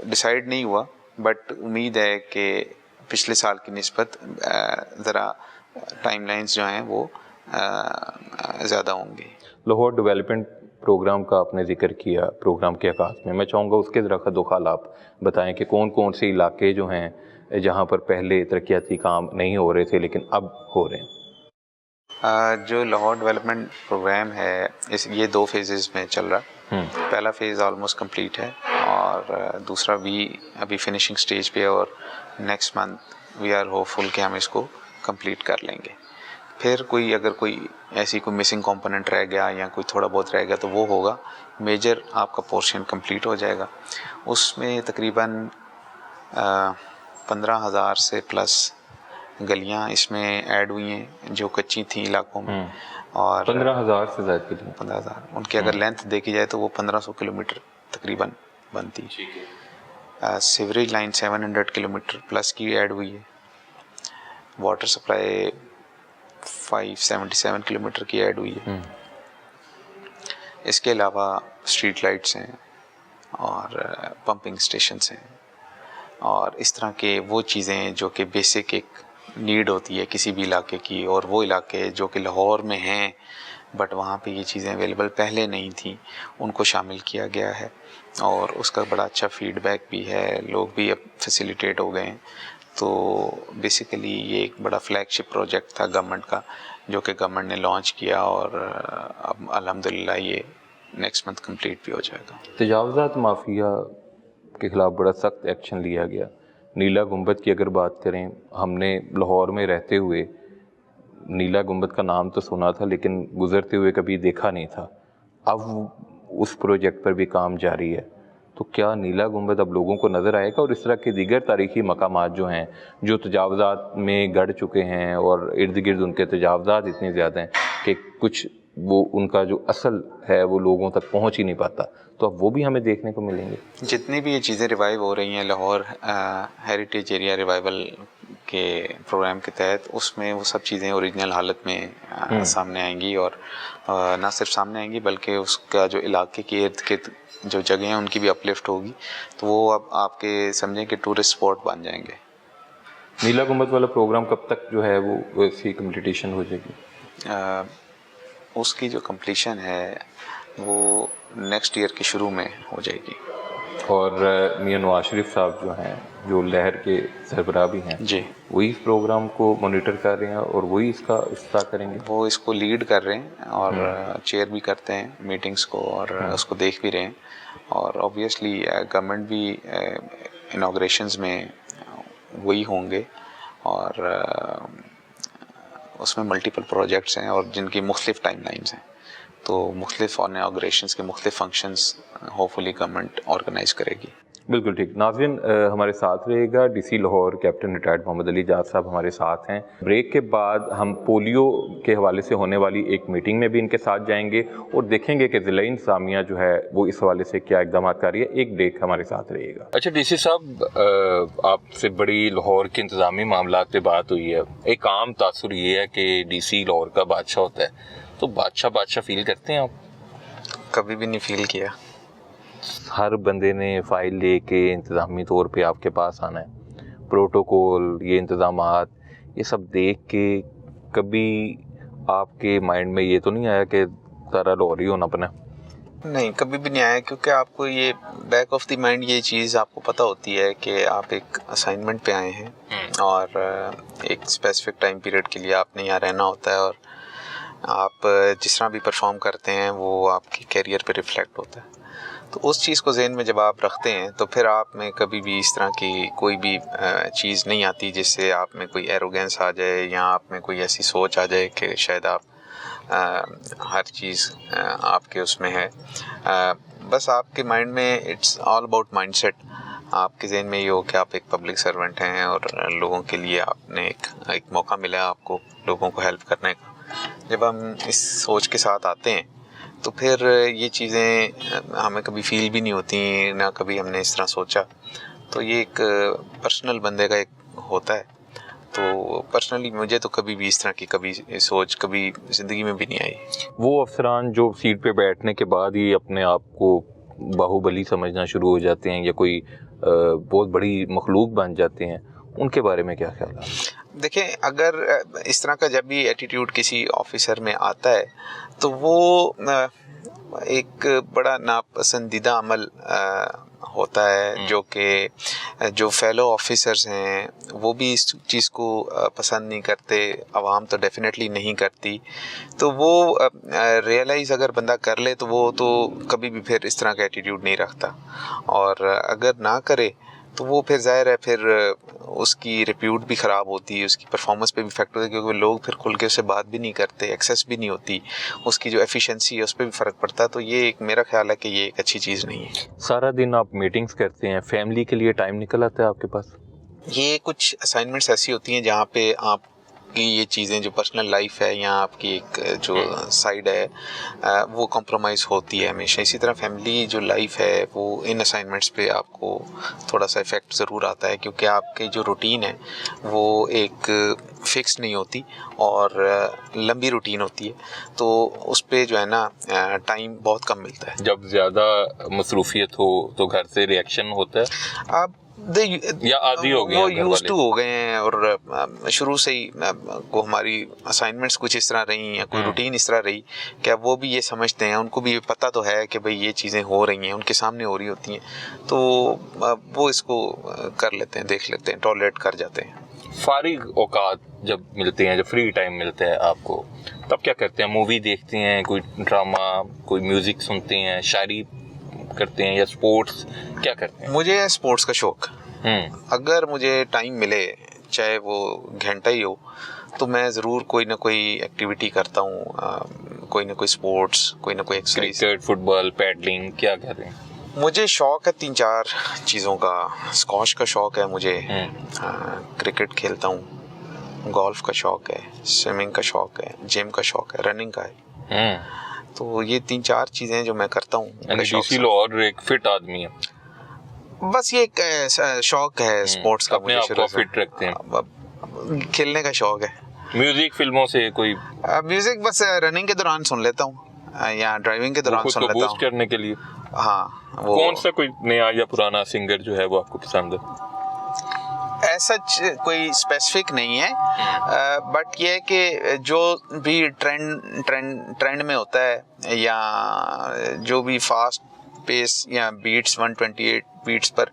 डिसाइड नहीं हुआ, बट उम्मीद है कि पिछले साल की निस्बत ज़रा टाइमलाइंस जो हैं वो ज़्यादा होंगी। लाहौर डेवलपमेंट प्रोग्राम का आपने जिक्र किया प्रोग्राम के आगाज़ में, मैं चाहूँगा उसके ज़रा खदोखाल आप बताएं कि कौन कौन से इलाके जो हैं जहाँ पर पहले तरक्याती काम नहीं हो रहे थे लेकिन अब हो रहे हैं। जो लाहौर डेवलपमेंट प्रोग्राम है ये 2 फेजेस में चल रहा है। पहला फेज़ ऑलमोस्ट कंप्लीट है और दूसरा भी अभी फिनिशिंग स्टेज पे है और next month we are hopeful कि हम इसको कंप्लीट कर लेंगे। फिर अगर कोई ऐसी कोई मिसिंग कंपोनेंट रह गया या कोई थोड़ा बहुत रह गया तो वो होगा, मेजर आपका पोर्शन कंप्लीट हो जाएगा। उसमें तकरीबन 15,000 से प्लस गलियां इसमें ऐड हुई हैं जो कच्ची थी इलाकों में, और 15,000 से ज़्यादा गलियां। 15,000 उनकी अगर लेंथ देखी जाए तो वो 1500 किलोमीटर तकरीबन बनती है। सीवरेज लाइन 700 किलोमीटर प्लस की ऐड हुई है। वाटर सप्लाई 577 किलोमीटर की ऐड हुई है। इसके अलावा स्ट्रीट लाइट्स हैं और पंपिंग स्टेशंस हैं और इस तरह के वो चीज़ें जो कि बेसिक एक नीड होती है किसी भी इलाके की, और वो इलाके जो कि लाहौर में हैं बट वहाँ पे ये चीज़ें अवेलेबल पहले नहीं थी, उनको शामिल किया गया है और उसका बड़ा अच्छा फीडबैक भी है, लोग भी अब फैसिलिटेट हो गए हैं। तो बेसिकली ये एक बड़ा फ्लैगशिप प्रोजेक्ट था गवर्नमेंट का जो कि गवर्नमेंट ने लॉन्च किया और अब अल्हम्दुलिल्लाह ये नेक्स्ट मंथ कंप्लीट भी हो जाएगा। तजावज़ात माफिया के ख़िलाफ़ बड़ा सख्त एक्शन लिया गया। नीला गुंबद की अगर बात करें, हमने लाहौर में रहते हुए नीला गुंबद का नाम तो सुना था लेकिन गुज़रते हुए कभी देखा नहीं था। अब उस प्रोजेक्ट पर भी काम जारी है, तो क्या नीला गुंबद अब लोगों को नज़र आएगा? और इस तरह के दीगर तारीख़ी मकामात जो हैं जो तजावज़ात में गढ़ चुके हैं और इर्द गिर्द उनके तजावज़ात इतने ज़्यादा हैं कि कुछ वो उनका जो असल है वो लोगों तक पहुंच ही नहीं पाता, तो अब वो भी हमें देखने को मिलेंगे। जितनी भी ये चीज़ें रिवाइव हो रही हैं लाहौर हेरिटेज एरिया रिवाइवल के प्रोग्राम के तहत, उसमें वो सब चीज़ें ओरिजिनल हालत में सामने आएंगी और ना सिर्फ सामने आएंगी बल्कि उसका जो इलाके के इर्द गिर्द जो जगह हैं उनकी भी अपलिफ्ट होगी, तो वो अब आपके समझें कि टूरिस्ट स्पॉट बन जाएंगे। नीला गुंबद वाला प्रोग्राम कब तक जो है वो इसकी कंप्लीटेशन हो जाएगी? उसकी जो कंप्लीशन है वो नेक्स्ट ईयर के शुरू में हो जाएगी। और मियां नवाज शरीफ साहब जो हैं, जो लहर के सरबराह भी हैं जी, वही इस प्रोग्राम को मॉनिटर कर रहे हैं और वही इसका इफ्तिताह करेंगे। वो इसको लीड कर रहे हैं और चेयर भी करते हैं मीटिंग्स को और उसको देख भी रहे हैं। और ऑब्वियसली गवर्नमेंट भी इनॉग्रेशंस में वही होंगे और उसमें मल्टीपल प्रोजेक्ट्स हैं और जिनकी मुख्तलिफ टाइमलाइंस हैं, तो मुख्तलिफ इनॉग्रेशंस के मुख्तलिफ फंक्शंस होपफुली गवर्नमेंट ऑर्गेनाइज करेगी। बिल्कुल ठीक। नाज़रीन, हमारे साथ रहेगा DC Lahore captain retired Mohammad Ali जाद साहब हमारे साथ हैं। ब्रेक के बाद हम पोलियो के हवाले से होने वाली एक मीटिंग में भी इनके साथ जाएंगे और देखेंगे कि ज़िला इंतज़ामिया जो है वो इस हवाले से क्या इक़दाम कर रही है। एक ब्रेक हमारे साथ रहेगा। अच्छा डीसी साहब, आपसे बड़ी लाहौर के इंतज़ामी मामला पे बात हुई है। एक आम तासुर ये है कि डीसी लाहौर का बादशाह होता है, तो बादशाह फील करते हैं आप? कभी भी नहीं फील किया। हर बंदे ने फ़ाइल लेके इंतज़ामी तौर पे आपके पास आना है, प्रोटोकॉल, ये इंतज़ामात, ये सब देख के कभी आपके माइंड में ये तो नहीं आया कि सारा लाहौर ही होना अपना? नहीं, कभी भी नहीं आया, क्योंकि आपको ये बैक ऑफ द माइंड ये चीज़ आपको पता होती है कि आप एक असाइनमेंट पे आए हैं और एक स्पेसिफिक टाइम पीरियड के लिए आपने यहाँ रहना होता है और आप जिस तरह भी परफॉर्म करते हैं वो आपके कैरियर पे रिफ्लेक्ट होता है। तो उस चीज़ को ज़हन में जब आप रखते हैं तो फिर आप में कभी भी इस तरह की कोई भी चीज़ नहीं आती जिससे आप में कोई एरोगेंस आ जाए या आप में कोई ऐसी सोच आ जाए कि शायद आप हर चीज़ आपके उसमें है। बस आपके माइंड में इट्स ऑल अबाउट माइंडसेट। आपके जहन में ये हो कि आप एक पब्लिक सर्वेंट हैं और लोगों के लिए आपने एक मौका मिला है आपको लोगों को हेल्प करने का। जब हम इस सोच के साथ आते हैं तो फिर ये चीज़ें हमें कभी फील भी नहीं होती, ना कभी हमने इस तरह सोचा। तो ये एक पर्सनल बंदे का एक होता है। तो पर्सनली मुझे तो कभी भी इस तरह की कभी सोच कभी ज़िंदगी में भी नहीं आई। वो अफसरान जो सीट पे बैठने के बाद ही अपने आप को बाहुबली समझना शुरू हो जाते हैं या कोई बहुत बड़ी मखलूक बन जाते हैं, उनके बारे में क्या ख्याल है? देखें, अगर इस तरह का जब भी एटीट्यूड किसी ऑफिसर में आता है तो वो एक बड़ा नापसंदीदा अमल होता है, जो कि जो फेलो ऑफिसर्स हैं वो भी इस चीज़ को पसंद नहीं करते, आवाम तो डेफिनेटली नहीं करती। तो वो रियलाइज़ अगर बंदा कर ले तो वो तो कभी भी फिर इस तरह का एटीट्यूड नहीं रखता, और अगर ना करे तो वो फिर ज़ाहिर है फिर उसकी रिप्यूट भी ख़राब होती है, उसकी परफॉर्मेंस पे भी इफेक्ट होता है, क्योंकि लोग फिर खुल के उससे बात भी नहीं करते, एक्सेस भी नहीं होती, उसकी जो एफिशिएंसी है उस पर भी फ़र्क पड़ता है। तो ये एक मेरा ख्याल है कि ये एक अच्छी चीज़ नहीं है। सारा दिन आप मीटिंग्स करते हैं, फैमिली के लिए टाइम निकल आता है आपके पास? ये कुछ असाइनमेंट्स ऐसी होती हैं जहाँ पे आपकी ये चीज़ें जो पर्सनल लाइफ है या आपकी एक जो साइड है वो कॉम्प्रोमाइज़ होती है हमेशा। इसी तरह फैमिली जो लाइफ है वो इन असाइनमेंट्स पे आपको थोड़ा सा इफ़ेक्ट ज़रूर आता है, क्योंकि आपकी जो रूटीन है वो एक फिक्स नहीं होती और लंबी रूटीन होती है, तो उस पर जो है ना टाइम बहुत कम मिलता है। जब ज़्यादा मसरूफियत हो तो घर से रिएक्शन होता है आप या आदी हो गए वो हैं घर यूज वाले? टू हो गए हैं, और शुरू से ही को हमारी असाइनमेंट्स कुछ इस तरह रही या कोई रूटीन इस तरह रही कि वो भी ये समझते हैं, उनको भी ये पता तो है कि भाई ये चीज़ें हो रही हैं, उनके सामने हो रही होती हैं, तो वो इसको कर लेते हैं, देख लेते हैं, टॉलरेट कर जाते हैं। फारिग औकात जब मिलते हैं, जब फ्री टाइम मिलता है आपको, तब क्या करते हैं? मूवी देखते हैं, कोई ड्रामा, कोई म्यूज़िक सुनते हैं, शायरी करते हैं, या स्पोर्ट्स, क्या करते हैं? मुझे स्पोर्ट्स का शौक, अगर मुझे टाइम मिले चाहे वो घंटा ही हो तो मैं ज़रूर कोई ना कोई एक्टिविटी करता हूँ, कोई ना कोई स्पोर्ट्स, कोई ना कोई एक्सरसाइज। क्रिकेट, फुटबॉल, पैडलिंग, क्या कर रहे हैं? मुझे शौक है 3-4 चीज़ों का। स्क्वॉश का शौक है मुझे, क्रिकेट खेलता हूँ, गोल्फ का शौक है, स्विमिंग का शौक है, जिम का शौक है, रनिंग का है। तो ये 3-4 चीज़ें जो मैं करता हूँ। डीसी लाहौर एक फिट आदमी है, बस ये एक शौक है स्पोर्ट्स का। अपने आप को फिट रखते हैं, खेलने का शौक है। म्यूजिक, फिल्मों से कोई म्यूजिक बस रनिंग के दौरान सुन लेता हूँ या ड्राइविंग के दौरान सुन लेता हूँ, बूस्ट करने के लिए। हाँ, वो कौन सा कोई नया या पुराना सिंगर जो है वो आपको पसंद है? ऐसा कोई स्पेसिफिक नहीं है, बट ये है कि जो भी ट्रेंड में होता है या जो भी फास्ट पेस या बीट्स 128 बीट्स पर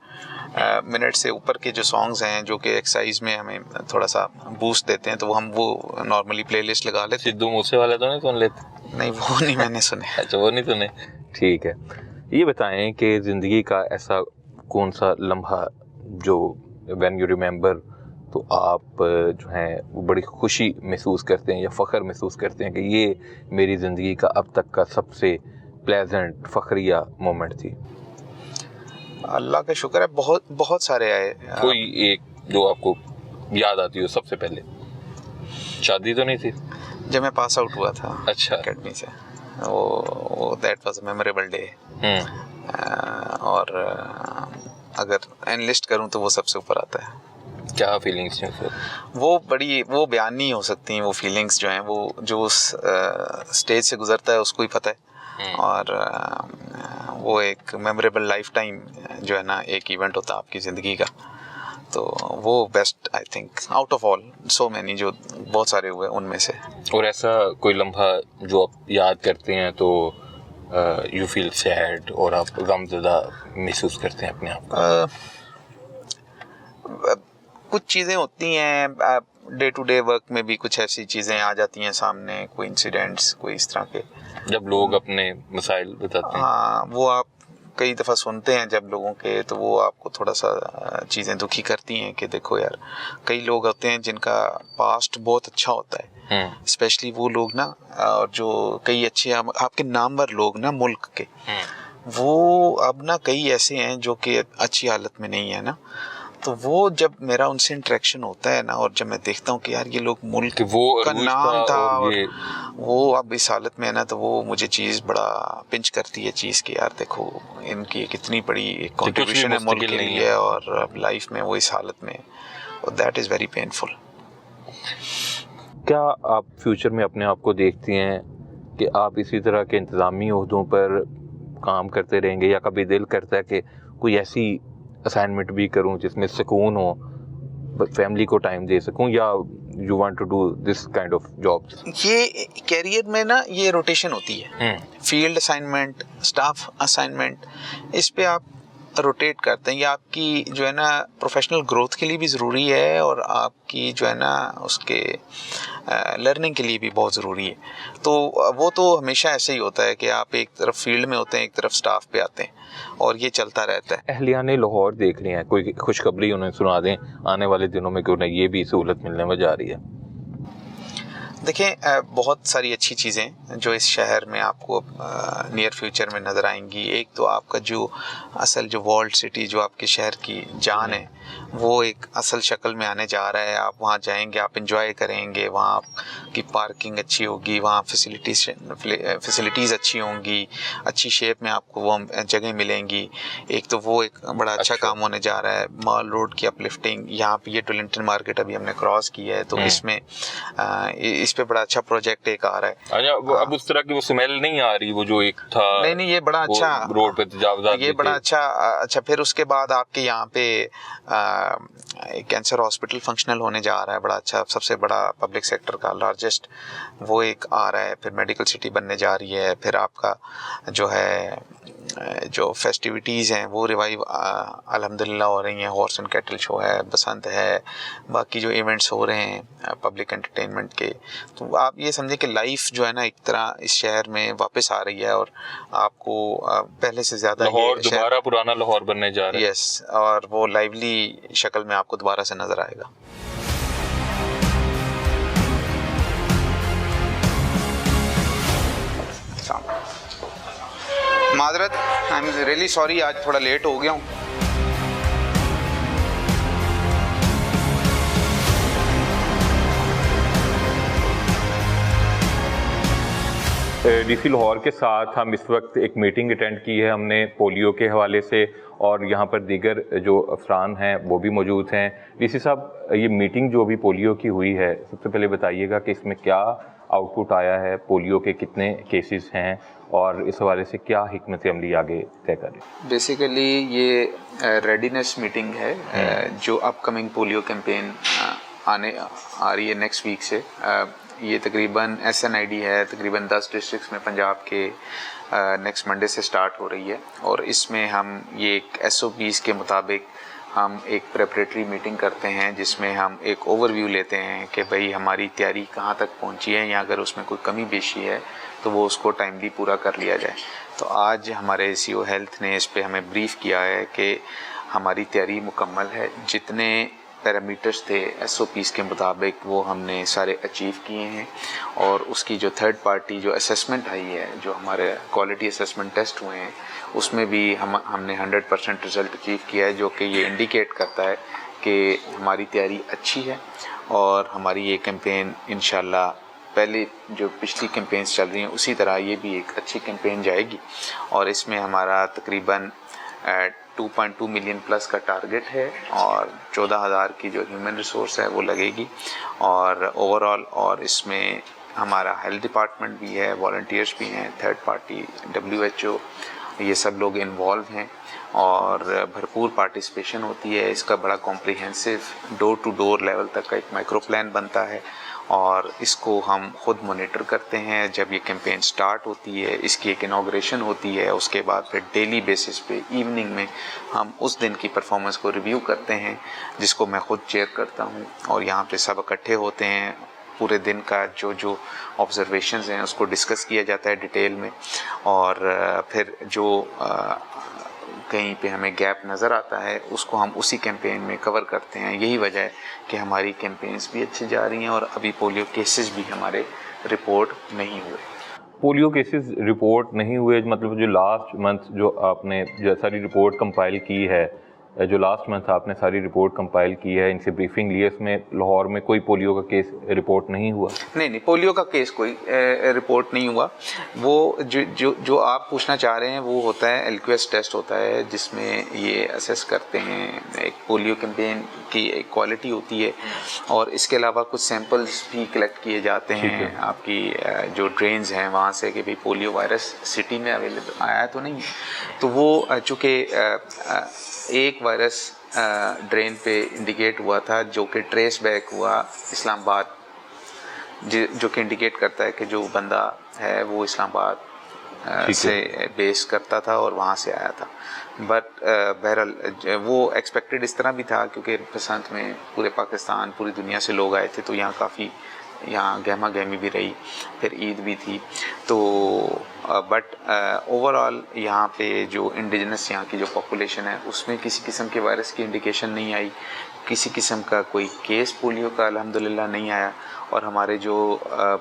मिनट से ऊपर के जो सॉन्ग्स हैं जो कि एक्सरसाइज में हमें थोड़ा सा बूस्ट देते हैं, तो हम वो नॉर्मली प्लेलिस्ट लगा लेते हैं। सिद्धू मूसे वाले तो नहीं सुन लेते? नहीं, वो नहीं मैंने सुने। अच्छा, वो नहीं सुने, ठीक है। ये बताएं कि ज़िंदगी का ऐसा कौन सा लम्हा जो व्हेन यू रिमेंबर तो आप जो हैं वो बड़ी खुशी महसूस करते हैं या फ़ख्र महसूस करते हैं कि ये मेरी ज़िंदगी का अब तक का सबसे प्लेजेंट फ़ख्रिया मोमेंट थी? अल्लाह का शुक्र है, बहुत बहुत सारे आए। कोई एक जो आपको याद आती हो सबसे पहले? शादी तो नहीं थी जब मैं पास आउट हुआ था अच्छा अकेडमी से, वो that was a memorable day. और अगर एनलिस्ट करूं तो वो सबसे ऊपर आता है। क्या फीलिंग्स थी फिर? वो बयान नहीं हो सकती। वो फीलिंग्स जो हैं वो जो उस स्टेज से गुजरता है उसको ही पता है। और वो एक मेमोरेबल लाइफ टाइम जो है ना एक इवेंट होता है आपकी ज़िंदगी का, तो वो best I think out of all so many जो बहुत सारे हुए उनमें से। और ऐसा कोई लम्हा जो आप याद करते हैं तो यू फील सैड और आप गमज़दा महसूस करते हैं अपने आप को? कुछ चीज़ें होती हैं डे टू डे वर्क में भी, कुछ ऐसी चीज़ें आ जाती हैं सामने, कोई इंसिडेंट्स, कोई इस तरह के, जब लोग अपने मसाइल बताते हैं। हाँ, वो आप कई दफ़ा सुनते हैं जब लोगों के, तो वो आपको थोड़ा सा चीज़ें दुखी करती हैं कि देखो यार, कई लोग होते हैं जिनका पास्ट बहुत अच्छा होता है, स्पेशली वो लोग ना, और जो कई अच्छे आपके नामवर लोग ना मुल्क के, वो अब ना कई ऐसे हैं जो कि अच्छी हालत में नहीं है ना। तो वो जब मेरा उनसे इंटरेक्शन होता है ना, और जब मैं देखता हूँ कि यार ये लोग मुल्क वो का नाम था और ये वो अब इस हालत में है ना, तो वो मुझे चीज़ बड़ा पिंच करती है चीज़ की, यार देखो इनकी कितनी बड़ी कंट्रीब्यूशन है मुल्क के लिए, और अब लाइफ में वो इस हालत में, और दैट इज़ वेरी पेनफुल। क्या आप फ्यूचर में अपने आप को देखती हैं कि आप इसी तरह के इंतज़ामी ओहदों पर काम करते रहेंगे, या कभी दिल करता है कि कोई ऐसी असाइनमेंट भी करूं जिसमें सुकून हो, फैमिली को टाइम दे सकूं, या you want to do this kind of jobs? ये कैरियर में ना ये रोटेशन होती है, फील्ड असाइनमेंट, स्टाफ असाइनमेंट, इस पे आप रोटेट करते हैं। ये आपकी जो है ना प्रोफेशनल ग्रोथ के लिए भी ज़रूरी है, और आपकी जो है ना उसके लर्निंग के लिए भी बहुत ज़रूरी है। तो वो तो हमेशा ऐसे ही होता है कि आप एक तरफ फील्ड में होते हैं, एक तरफ स्टाफ पे आते हैं, और ये चलता रहता है। अहलियाने लाहौर देख रहे हैं, कोई खुशखबरी उन्हें सुना दें आने वाले दिनों में कि उन्हें ये भी सहूलत मिलने में जा रही है? देखें, बहुत सारी अच्छी चीज़ें जो इस शहर में आपको नियर फ्यूचर में नज़र आएंगी। एक तो आपका जो असल जो वर्ल्ड सिटी, जो आपके शहर की जान है, वो एक असल शक्ल में आने जा रहा है। आप वहाँ जाएंगे, आप इंजॉय करेंगे, वहाँ आपकी पार्किंग अच्छी होगी, वहाँ फैसिलिटीज़ अच्छी होंगी, अच्छी शेप में आपको वो जगह मिलेंगी। एक तो वो एक बड़ा अच्छा काम होने जा रहा है। मॉल रोड की अपलिफ्टिंग, यहाँ पे ये टोलिंटन मार्केट अभी हमने क्रॉस किया है, तो इसमें इस पे बड़ा अच्छा प्रोजेक्ट एक आ रहा है। अब उस तरह की वो स्मेल नहीं आ रही, वो जो एक था। नहीं, ये बड़ा अच्छा रोड पे तजावुज़ात, ये बड़ा अच्छा। फिर उसके बाद आपके यहाँ पे कैंसर हॉस्पिटल फंक्शनल होने जा रहा है, बड़ा अच्छा, सबसे बड़ा पब्लिक सेक्टर का लार्जेस्ट वो एक आ रहा है। फिर मेडिकल सिटी बनने जा रही है। फिर आपका जो है जो फेस्टिविटीज़ हैं वो रिवाइव अल्हम्दुलिल्लाह हो रही हैं। हॉर्स एंड कैटल शो है, बसंत है, बाकी जो इवेंट्स हो रहे हैं पब्लिक एंटरटेनमेंट के। तो आप ये समझें कि लाइफ जो है ना एक तरह इस शहर में वापस आ रही है, और आपको पहले से ज़्यादा लाहौर दोबारा पुराना लाहौर बनने जा रहा है। यस, और वो लाइवली शक्ल में आपको दोबारा से नज़र आएगा। माजरत, आई एम रियली सॉरी, आज थोड़ा लेट हो गया हूँ। डीसी लाहौर के साथ हम इस वक्त एक मीटिंग अटेंड की है हमने पोलियो के हवाले से, और यहाँ पर दीगर जो अफसरान हैं वो भी मौजूद हैं। डीसी साहब, ये मीटिंग जो अभी पोलियो की हुई है, सबसे पहले बताइएगा कि इसमें क्या आउटपुट आया है, पोलियो के कितने केसेस हैं, और इस हवाले से क्या हिकमत अमली आगे तय करें? बेसिकली ये रेडीनेस मीटिंग है जो अपकमिंग पोलियो कैंपेन आ रही है नेक्स्ट वीक से। ये तकरीबन SNID है, तकरीबन 10 डिस्ट्रिक्ट्स में पंजाब के नेक्स्ट मंडे से स्टार्ट हो रही है। और इसमें हम ये एक SOPs के मुताबिक हम एक प्रेपरेटरी मीटिंग करते हैं, जिसमें हम एक ओवरव्यू लेते हैं कि भाई हमारी तैयारी कहाँ तक पहुँची है, या अगर उसमें कोई कमी पेशी है तो वो उसको टाइमली पूरा कर लिया जाए। तो आज हमारे CO हेल्थ ने इस पे हमें ब्रीफ़ किया है कि हमारी तैयारी मुकम्मल है, जितने पैरामीटर्स थे SOPs के मुताबिक वो हमने सारे अचीव किए हैं। और उसकी जो थर्ड पार्टी जो असेसमेंट आई है, जो हमारे क्वालिटी असेसमेंट टेस्ट हुए हैं, उसमें भी हमने 100% रिज़ल्ट अचीव किया है, जो कि ये इंडिकेट करता है कि हमारी तैयारी अच्छी है। और हमारी ये कैंपेन इंशाल्लाह पहले जो पिछली कैंपेन्स चल रही हैं उसी तरह ये भी एक अच्छी कैंपेन जाएगी। और इसमें हमारा तकरीबन 2.2 मिलियन प्लस का टारगेट है, और 14,000 की जो ह्यूमन रिसोर्स है वो लगेगी। और ओवरऑल, और इसमें हमारा हेल्थ डिपार्टमेंट भी है, वॉलंटियर्स भी हैं, थर्ड पार्टी WHO, ये सब लोग इन्वॉल्व हैं, और भरपूर पार्टिसिपेशन होती है। इसका बड़ा comprehensive door to door level तक का एक माइक्रो प्लान बनता है, और इसको हम ख़ुद मॉनिटर करते हैं। जब ये कैंपेन स्टार्ट होती है, इसकी एक इनॉग्रेशन होती है, उसके बाद फिर डेली बेसिस पे इवनिंग में हम उस दिन की परफॉर्मेंस को रिव्यू करते हैं, जिसको मैं ख़ुद चेयर करता हूँ। और यहाँ पे सब इकट्ठे होते हैं, पूरे दिन का जो ऑब्जर्वेशंस हैं उसको डिस्कस किया जाता है डिटेल में। और फिर जो कहीं पे हमें गैप नज़र आता है उसको हम उसी कैंपेन में कवर करते हैं। यही वजह है कि हमारी कैंपेन्स भी अच्छी जा रही हैं और अभी पोलियो केसेस भी हमारे रिपोर्ट नहीं हुए। पोलियो केसेस रिपोर्ट नहीं हुए मतलब जो लास्ट मंथ जो आपने जो सारी रिपोर्ट कंपाइल की है, जो लास्ट मंथ आपने सारी रिपोर्ट कंपाइल की है, इनसे ब्रीफिंग ली है, इसमें लाहौर में कोई पोलियो का केस रिपोर्ट नहीं हुआ? नहीं, पोलियो का केस कोई रिपोर्ट नहीं हुआ। वो जो आप पूछना चाह रहे हैं वो होता है एलक्यूएस टेस्ट होता है, जिसमें ये असेस करते हैं, एक पोलियो कैंपेन की एक क्वालिटी होती है और इसके अलावा कुछ सैंपल्स भी कलेक्ट किए जाते हैं आपकी जो ड्रेन्स हैं वहाँ से कि भाई पोलियो वायरस सिटी में अवेलेबल आया तो नहीं। तो वो चूँकि एक वायरस ड्रेन पे इंडिकेट हुआ था जो कि ट्रेस बैक हुआ इस्लामाबाद, जो कि इंडिकेट करता है कि जो बंदा है वो इस्लामाबाद से बेस करता था और वहाँ से आया था। बट बहरहाल वो एक्सपेक्टेड इस तरह भी था क्योंकि बसंत में पूरे पाकिस्तान पूरी दुनिया से लोग आए थे, तो यहाँ काफ़ी गहमा गहमी भी रही, फिर ईद भी थी। तो बट ओवरऑल यहाँ पे जो इंडिजिनस यहाँ की जो पॉपुलेशन है उसमें किसी किस्म के वायरस की इंडिकेशन नहीं आई, किसी किस्म का कोई केस पोलियो का अल्हम्दुलिल्लाह नहीं आया और हमारे जो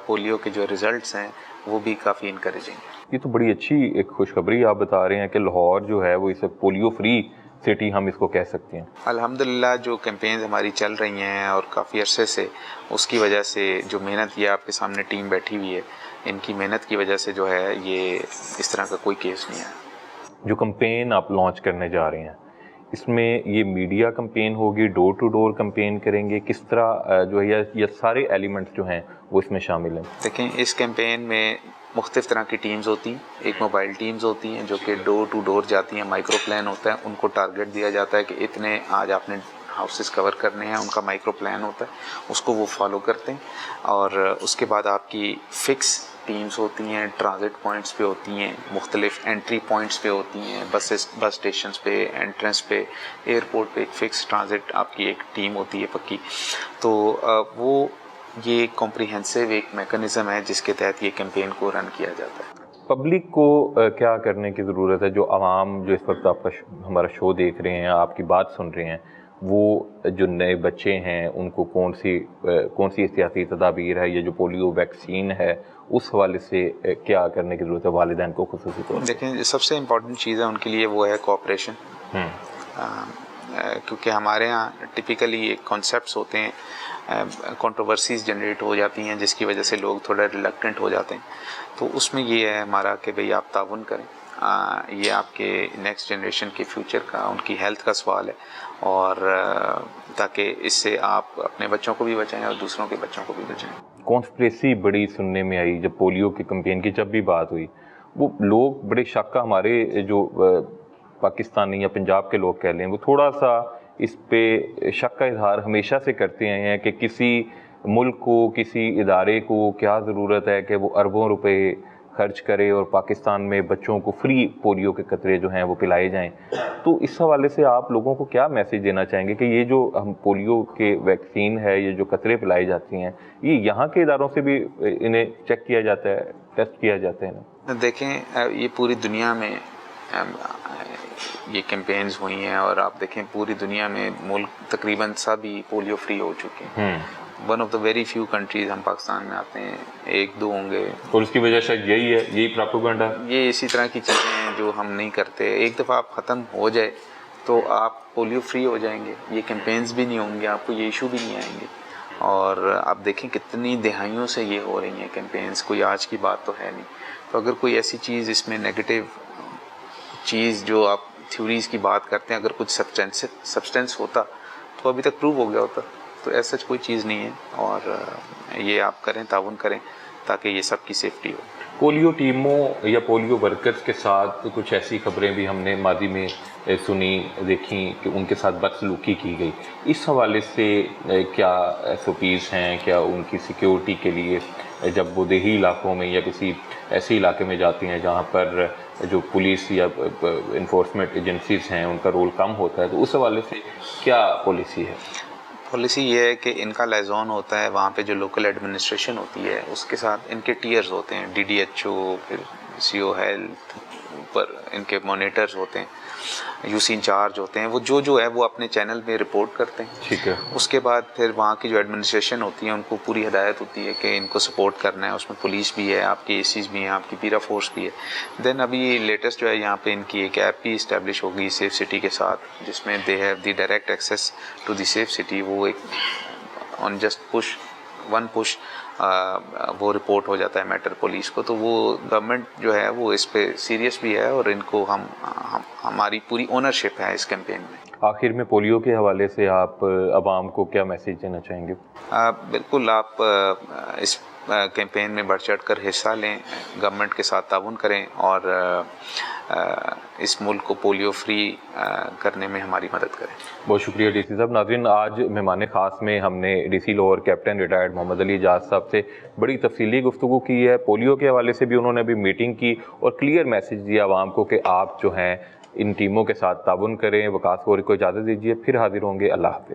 पोलियो के जो रिज़ल्ट्स हैं वो भी काफ़ी इनकरेजिंग है। ये तो बड़ी अच्छी एक खुशखबरी आप बता रहे हैं कि लाहौर जो है वो इसे पोलियो फ्री सिटी हम इसको कह सकते हैं। अल्हम्दुलिल्लाह जो कैंपेन्स हमारी चल रही हैं और काफ़ी अरसे से, उसकी वजह से जो मेहनत ये आपके सामने टीम बैठी हुई है, इनकी मेहनत की वजह से जो है ये इस तरह का कोई केस नहीं आया। जो कैंपेन आप लॉन्च करने जा रहे हैं इसमें ये मीडिया कैंपेन होगी, डोर टू डोर कैंपेन करेंगे, किस तरह जो है या सारे एलिमेंट्स जो हैं वो इसमें शामिल हैं? देखें, इस कैंपेन में मुख्तलिफ़ तरह की टीम्स होती हैं। एक मोबाइल टीम्स होती हैं जो कि डोर टू डोर जाती हैं, माइक्रो प्लान होता है, उनको टारगेट दिया जाता है कि इतने आज आपने हाउसेस कवर करने हैं, उनका माइक्रो प्लान होता है, उसको वो फॉलो करते हैं। और उसके बाद आपकी फ़िक्स टीम्स होती हैं, ट्रांजिट पॉइंट्स पे होती हैं, मुख्तलिफ एंट्री पॉइंट्स पे होती हैं, बस स्टेशन पे, एंट्रेंस पे, एयरपोर्ट पे एक फ़िक्स ट्रांजिट आपकी एक टीम होती है पक्की। तो वो ये कॉम्प्रिहेंसिव एक मैकेनिज़्म है जिसके तहत ये कैंपेन को रन किया जाता है। पब्लिक को क्या करने की ज़रूरत है? जो आवाम जो इस वक्त आपका हमारा शो देख रहे हैं, आपकी बात सुन रहे हैं, वो जो नए बच्चे हैं उनको कौन सी एहतियाती तदाबीर है, ये जो पोलियो वैक्सीन है उस हवाले से क्या करने की ज़रूरत है वालिदैन को खुसूसी तौर पर? देखें, सबसे इम्पॉर्टेंट चीज़ है उनके लिए वो है कोऑपरेशन। क्योंकि हमारे यहाँ टिपिकली एक कॉन्सेप्ट्स होते हैं, कंट्रोवर्सीज जनरेट हो जाती हैं जिसकी वजह से लोग थोड़ा रिलक्टेंट हो जाते हैं। तो उसमें ये है हमारा कि भाई आप ताउन करें, ये आपके नेक्स्ट जनरेशन के फ्यूचर का, उनकी हेल्थ का सवाल है, और ताकि इससे आप अपने बच्चों को भी बचाएं और दूसरों के बच्चों को भी बचाएं। कॉन्स्पिरेसी बड़ी सुनने में आई जब पोलियो के कैंपेन की जब भी बात हुई, वो लोग बड़े शक का, हमारे जो पाकिस्तानी या पंजाब के लोग कह लें, वो थोड़ा सा इस पे शक का इजहार हमेशा से करते हैं कि किसी मुल्क को, किसी इदारे को क्या ज़रूरत है कि वो अरबों रुपए खर्च करे और पाकिस्तान में बच्चों को फ्री पोलियो के कतरे जो हैं वो पिलाए जाएं। तो इस हवाले से आप लोगों को क्या मैसेज देना चाहेंगे कि ये जो हम पोलियो के वैक्सीन है, ये जो कतरे पिलाई जाती हैं, ये यहाँ के इदारों से भी इन्हें चेक किया जाता है, टेस्ट किया जाता है ना? देखें, ये पूरी दुनिया में ये कैंपेन्स हुई हैं और आप देखें पूरी दुनिया में मुल्क तकरीबन सभी पोलियो फ्री हो चुके हैं। One of the very few countries हम पाकिस्तान में आते हैं, एक दो होंगे, और उसकी वजह शायद यही है, यही प्रोपेगेंडा, ये इसी तरह की चीज़ें हैं जो हम नहीं करते। एक दफ़ा आप ख़त्म हो जाए तो आप पोलियो फ्री हो जाएंगे, ये कैंपेन्स भी नहीं होंगे, आपको ये इशू भी नहीं आएंगे। और आप देखें कितनी दिहाइयों से ये हो रही हैं कैंपेन्स, कोई आज की बात तो है नहीं। तो अगर कोई ऐसी चीज़ इसमें नेगेटिव चीज़ जो आप थ्योरीज़ की बात करते हैं, अगर कुछ सब्सटेंस होता तो अभी तक प्रूव हो गया होता। तो ऐसा कोई चीज़ नहीं है, और ये आप करें, ताउन करें ताकि ये सब की सेफ्टी हो। पोलियो टीमों या पोलियो वर्कर्स के साथ कुछ ऐसी खबरें भी हमने मादी में सुनी, देखी कि उनके साथ बदसलूकी की गई। इस हवाले से क्या SOPs हैं, क्या उनकी सिक्योरिटी के लिए जब वो देही इलाकों में या किसी ऐसे इलाके में जाती हैं जहाँ पर जो पुलिस या इन्फोर्समेंट एजेंसीज़ हैं उनका रोल कम होता है, तो उस हवाले से क्या पॉलिसी है? पॉलिसी ये है कि इनका लाइजोन होता है, वहाँ पे जो लोकल एडमिनिस्ट्रेशन होती है उसके साथ इनके टीयर्स होते हैं, DDHO, फिर CO हेल्थ, ऊपर इनके मॉनिटर्स होते हैं। यूसी इंचार्ज होते हैं, वो जो है वो अपने चैनल में रिपोर्ट करते हैं। ठीक है। उसके बाद फिर वहाँ की जो एडमिनिस्ट्रेशन होती है उनको पूरी हिदायत होती है कि इनको सपोर्ट करना है, उसमें पुलिस भी है, आपकी एसीज भी हैं, आपकी पीरा फोर्स भी है। देन अभी लेटेस्ट जो है यहाँ पे इनकी एक ऐप भी इस्टेब्लिश होगी सेफ सिटी के साथ, जिसमें they have the direct access to the safe city. वो एक on just push one push वो रिपोर्ट हो जाता है मैटर पुलिस को। तो वो गवर्नमेंट जो है वो इस पे सीरियस भी है और इनको हमारी पूरी ओनरशिप है इस कैंपेन में। आखिर में पोलियो के हवाले से आप आवाम को क्या मैसेज देना चाहेंगे? बिल्कुल, आप इस कैंपेन में बढ़ चढ़ कर हिस्सा लें, गवर्नमेंट के साथ ताउन करें और इस मुल्क को पोलियो फ्री करने में हमारी मदद करें। बहुत शुक्रिया डीसी साहब। नाज़रीन, आज मेहमान ख़ास में हमने DC Lahore captain retired Mohammad Ali Ijaz साहब से बड़ी तफसीली गुफ्तगू की है। पोलियो के हवाले से भी उन्होंने अभी मीटिंग की और क्लियर मैसेज दिया आवाम को कि आप जो हैं इन टीमों के साथ ताउन करें। वकास फौरी को इजाज़त दीजिए, फिर हाजिर होंगे। अल्लाह हाफ़िज़।